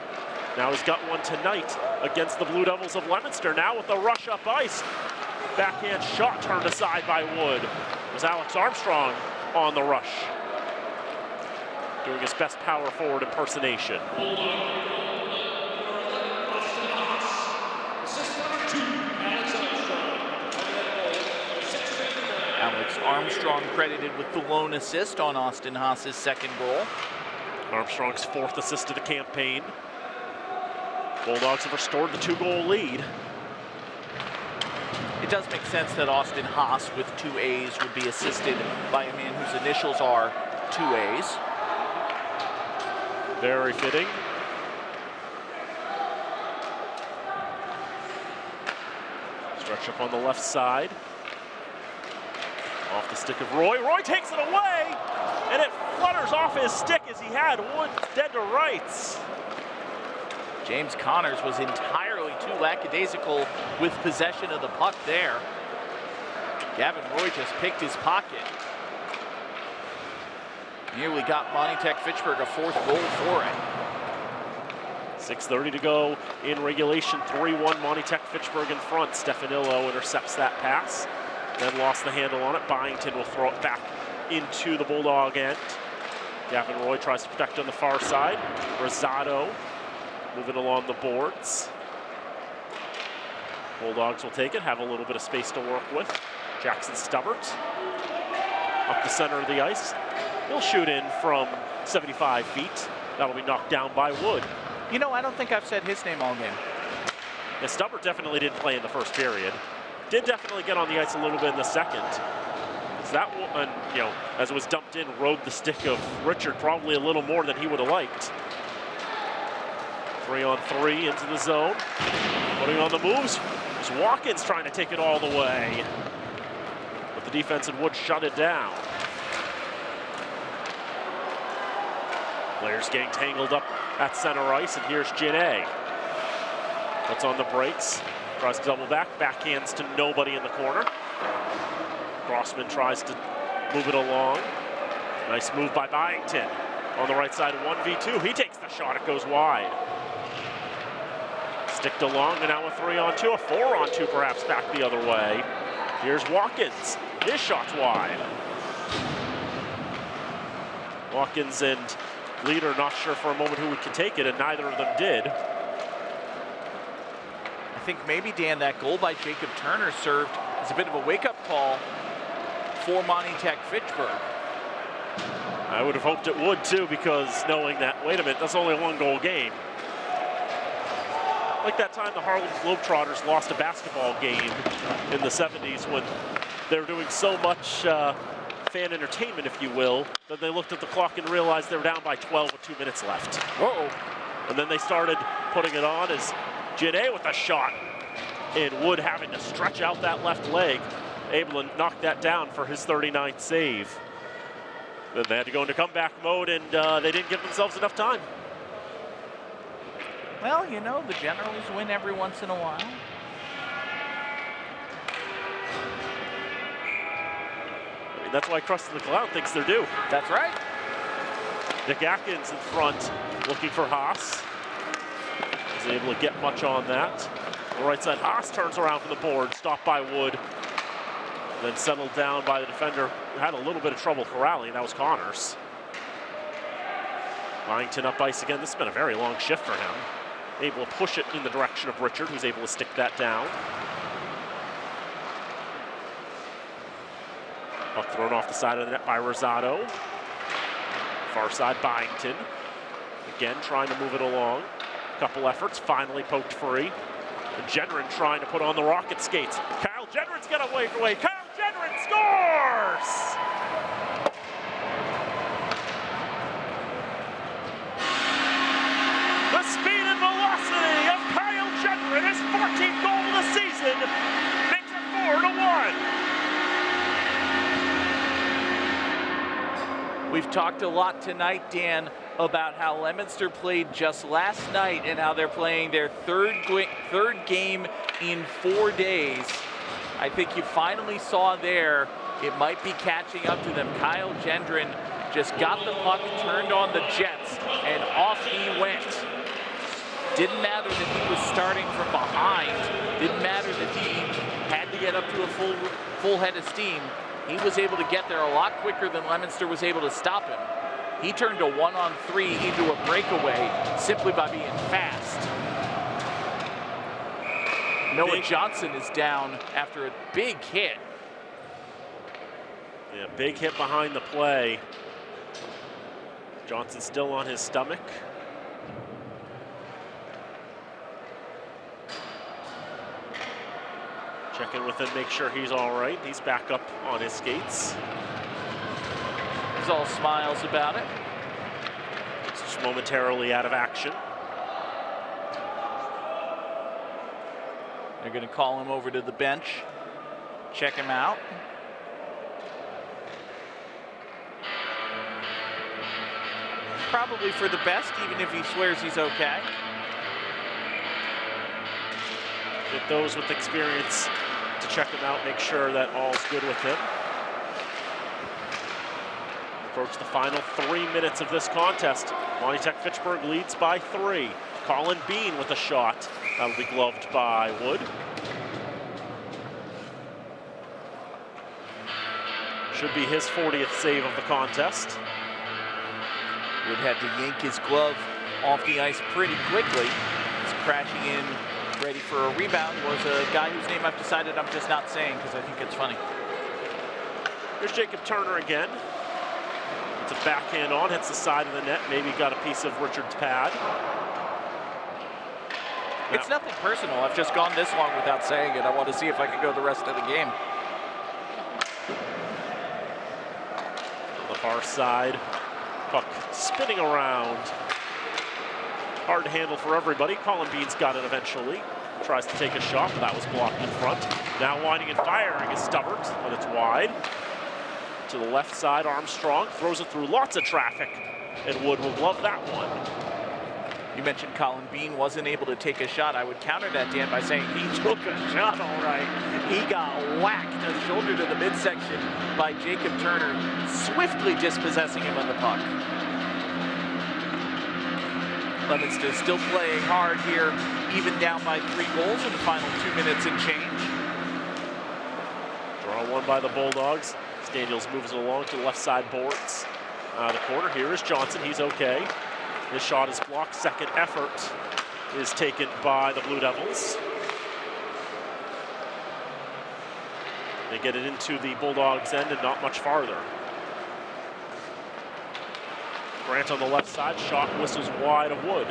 Now he's got one tonight against the Blue Devils of Leominster. Now with the rush up ice. Backhand shot turned aside by Wood. It was Alex Armstrong on the rush. Doing his best power forward impersonation. Alex Armstrong credited with the lone assist on Austin Haas's second goal. Armstrong's 4th assist of the campaign. Bulldogs have restored the 2-goal lead. It does make sense that Austin Haas with 2 A's would be assisted by a man whose initials are 2 A's. Very fitting. Stretch up on the left side. Off the stick of Roy. Roy takes it away, and it flutters off his stick as he had Wood dead to rights. James Connors was entirely too lackadaisical with possession of the puck there. Gavin Roy just picked his pocket. Nearly got Monty-Tech-Fitchburg a 4th goal for it. 6:30 to go in regulation. 3-1 Monty-Tech-Fitchburg in front. Stefanillo intercepts that pass, then lost the handle on it. Byington will throw it back into the Bulldog end. Gavin Roy tries to protect on the far side. Rosado moving along the boards. Bulldogs will take it, have a little bit of space to work with. Jackson Stubbert up the center of the ice. He'll shoot in from 75 feet. That'll be knocked down by Wood. You know, I don't think I've said his name all game. Yeah, Stubbert definitely didn't play in the first period. Did definitely get on the ice a little bit in the second. So that one, you know, as it was dumped in, rode the stick of Richard probably a little more than he would have liked. 3-on-3 into the zone. Putting on the moves. There's Watkins trying to take it all the way. But the defense in Wood shut it down. Players getting tangled up at center ice, and here's Janae. Puts on the brakes, tries to double back, backhands to nobody in the corner. Grossman tries to move it along. Nice move by Byington. On the right side, 1v2. He takes the shot, it goes wide. Sticked along, and now a 3-on-2, a 4-on-2 perhaps back the other way. Here's Watkins, his shot's wide. Watkins and Leader not sure for a moment who could take it, and neither of them did. I think maybe, Dan, that goal by Jacob Turner served as a bit of a wake-up call for Monty-Tech-Fitchburg. I would have hoped it would too, because knowing that, wait a minute, that's only a 1-goal game. Like that time the Harlem Globetrotters lost a basketball game in the 70s when they were doing so much fan entertainment, if you will, that they looked at the clock and realized they were down by 12 with 2 minutes left. Uh-oh. And then they started putting it on as Janae with a shot, and Wood having to stretch out that left leg, able to knock that down for his 39th save. Then they had to go into comeback mode, and they didn't give themselves enough time. Well, you know, the Generals win every once in a while. I mean, that's why Krusty the Clown thinks they're due. That's right. Nick Atkins in front, looking for Haas. Isn't able to get much on that. On the right side, Haas turns around for the board, stopped by Wood. Then settled down by the defender, who had a little bit of trouble corralling. That was Connors. Byington up ice again. This has been a very long shift for him. Able to push it in the direction of Richard, who's able to stick that down. Puck thrown off the side of the net by Rosado. Far side, Byington. Again, trying to move it along. Couple efforts, finally poked free. And Genrin trying to put on the rocket skates. Kyle Genrin's got away. Kyle Genrin scores! The speed and velocity of Kyle Genrin, his 14th goal of the season, makes it 4-1. We've talked a lot tonight, Dan, about how Leominster played just last night and how they're playing their third game in 4 days. I think you finally saw there, it might be catching up to them. Kyle Gendron just got the puck, turned on the Jets, and off he went. Didn't matter that he was starting from behind. Didn't matter that he had to get up to a full head of steam. He was able to get there a lot quicker than Leominster was able to stop him. He turned a 1-on-3 into a breakaway simply by being fast. Noah Johnson is down after a big hit. Yeah, big hit behind the play. Johnson still on his stomach. Check in with him, make sure he's all right. He's back up on his skates. He's all smiles about it. He's just momentarily out of action. They're going to call him over to the bench, check him out. Probably for the best, even if he swears he's okay. Get those with experience to check him out, make sure that all's good with him. Approach the final 3 minutes of this contest. Monty Tech Fitchburg leads by 3. Colin Bean with a shot. That'll be gloved by Wood. Should be his 40th save of the contest. Wood had to yank his glove off the ice pretty quickly. He's crashing in, ready for a rebound. Was a guy whose name I've decided I'm just not saying because I think it's funny. Here's Jacob Turner again. It's a backhand on, hits the side of the net. Maybe got a piece of Richard's pad. It's nothing personal. I've just gone this long without saying it. I want to see if I can go the rest of the game. On the far side, puck spinning around. Hard to handle for everybody. Colin Bean's got it eventually. Tries to take a shot, but that was blocked in front. Now winding and firing is Stubbert, but it's wide. To the left side, Armstrong throws it through lots of traffic, and Wood will glove that one. You mentioned Colin Bean wasn't able to take a shot. I would counter that, Dan, by saying he took a shot all right. He got whacked a shoulder to the midsection by Jacob Turner, swiftly dispossessing him of the puck. Leominster still playing hard here, even down by 3 goals in the final 2 minutes and change. Draw one by the Bulldogs. Daniels moves it along to the left side boards. The corner here is Johnson. He's okay. His shot is blocked. Second effort is taken by the Blue Devils. They get it into the Bulldogs' end and not much farther. Grant on the left side. Shot whistles wide of Wood.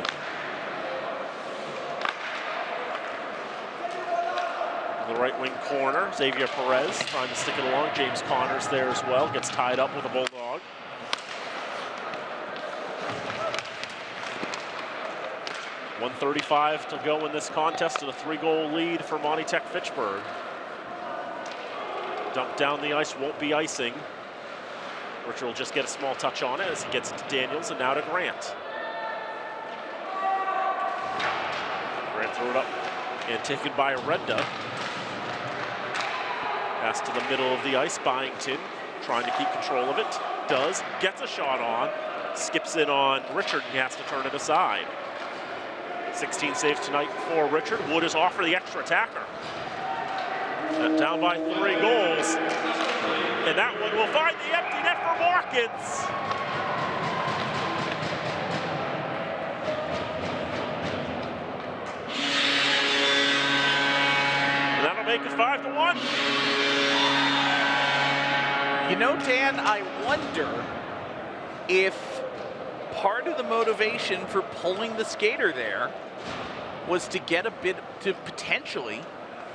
The right wing corner, Xavier Perez trying to stick it along. James Connors there as well, gets tied up with a Bulldog. .135 to go in this contest and a 3-goal lead for Monty Tech Fitchburg. Dumped down the ice, won't be icing. Richard will just get a small touch on it as he gets it to Daniels and now to Grant. Grant threw it up and taken by Renda. Pass to the middle of the ice, Byington trying to keep control of it. Does, gets a shot on, skips in on Richard and he has to turn it aside. 16 saves tonight for Richard. Wood is off for the extra attacker. Down by 3 goals. And that one will find the empty net for Watkins. And that'll make it 5-1. You know, Dan, I wonder if part of the motivation for pulling the skater there was to get a bit, to potentially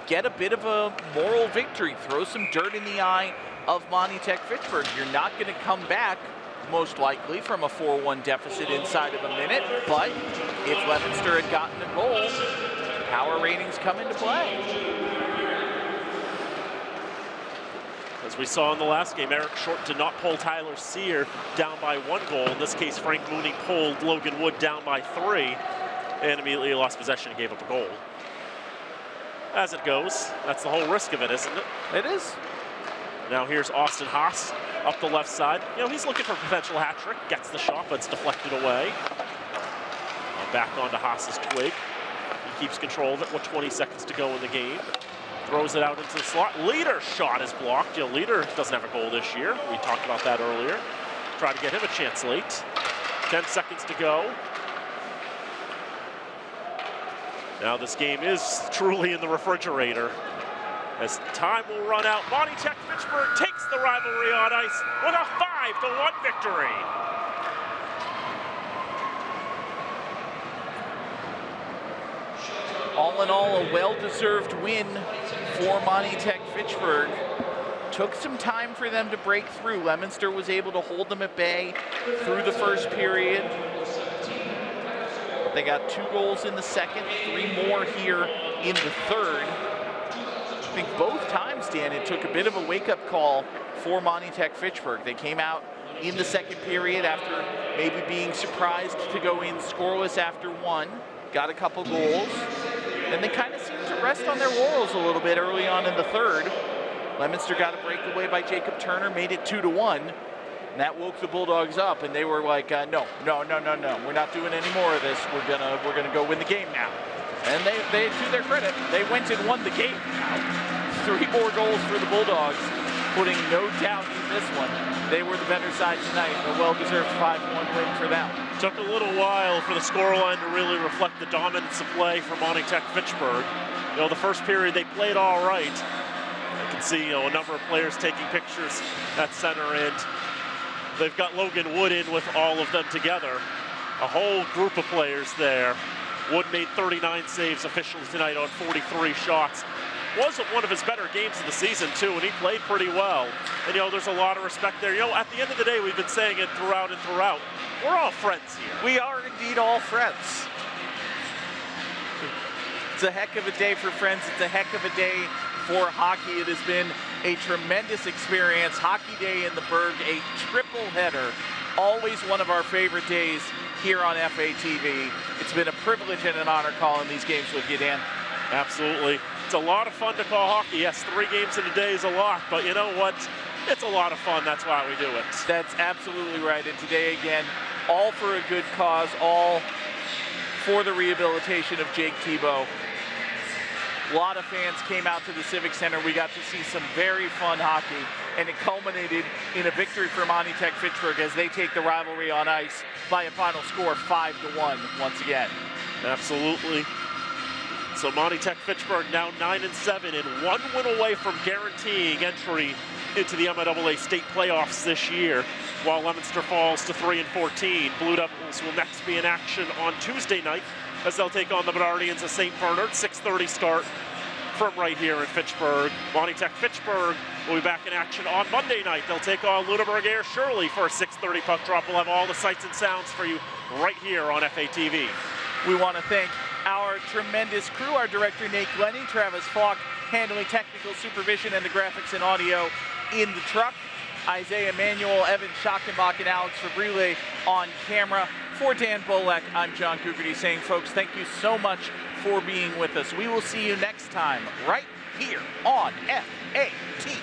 get a bit of a moral victory, throw some dirt in the eye of Monty Tech Fitchburg. You're not going to come back, most likely, from a 4-1 deficit inside of a minute, but if Leominster had gotten a goal, power ratings come into play. As we saw in the last game, Eric Short did not pull Tyler Sear down by 1 goal. In this case, Frank Mooney pulled Logan Wood down by 3 and immediately lost possession and gave up a goal. As it goes, that's the whole risk of it, isn't it? It is. Now here's Austin Haas up the left side. You know, he's looking for a potential hat trick. Gets the shot, but it's deflected away. Back onto Haas's twig. He keeps control of it with 20 seconds to go in the game. Throws it out into the slot. Leader's shot is blocked. You know, Leader doesn't have a goal this year. We talked about that earlier. Try to get him a chance late. 10 seconds to go. Now this game is truly in the refrigerator. As time will run out, Monty Tech Fitchburg takes the rivalry on ice with a 5-1 victory. All in all, a well-deserved win for Monty Tech Fitchburg. Took some time for them to break through. Leominster was able to hold them at bay through the first period. They got 2 goals in the second, 3 more here in the third. I think both times, Dan, it took a bit of a wake-up call for Monty Tech-Fitchburg. They came out in the second period after maybe being surprised to go in scoreless after one, got a couple goals, and they kind of seemed to rest on their laurels a little bit early on in the third. Leominster got a breakaway by Jacob Turner, made it 2-1, and that woke the Bulldogs up, and they were like, no, we're not doing any more of this. We're gonna go win the game now. And they, to their credit, they went and won the game. 3 more goals for the Bulldogs, putting no doubt in this one. They were the better side tonight, a well-deserved 5-1 win for them. Took a little while for the scoreline to really reflect the dominance of play for Monty Tech-Fitchburg. The first period they played all right. I can see, a number of players taking pictures at center end. They've got Logan Wood in with all of them together. A whole group of players there. Wood made 39 saves officially tonight on 43 shots. Wasn't one of his better games of the season, too, and he played pretty well. And, there's a lot of respect there. At the end of the day, we've been saying it throughout and throughout. We're all friends here. We are indeed all friends. It's a heck of a day for friends. It's a heck of a day for hockey. It has been a tremendous experience. Hockey Day in the Berg, a triple header. Always one of our favorite days here on FATV. It's been a privilege and an honor calling these games with you, Dan. Absolutely. It's a lot of fun to call hockey. Yes, 3 games in a day is a lot, but you know what? It's a lot of fun. That's why we do it. That's absolutely right. And today, again, all for a good cause, all for the rehabilitation of Jake Thibault. A lot of fans came out to the Civic Center. We got to see some very fun hockey, and it culminated in a victory for Monty Tech-Fitchburg as they take the rivalry on ice by a final score 5-1 once again. Absolutely. So Monty Tech-Fitchburg now 9-7 and 1 win away from guaranteeing entry into the MIAA state playoffs this year, while Leominster falls to 3-14. Blue Devils will next be in action on Tuesday night as they'll take on the Bernardians of St. Bernard. 6:30 start from right here in Fitchburg. Monty Tech-Fitchburg will be back in action on Monday night. They'll take on Lunenburg Air Shirley for a 6:30 puck drop. We'll have all the sights and sounds for you right here on FATV. We want to thank our tremendous crew, our director Nate Glennie, Travis Falk handling technical supervision and the graphics and audio in the truck, Isaiah Manuel, Evan Schachenbach, and Alex Fabrile on camera. For Dan Bolek, I'm John Gugerty saying, folks, thank you so much for being with us. We will see you next time right here on FATV.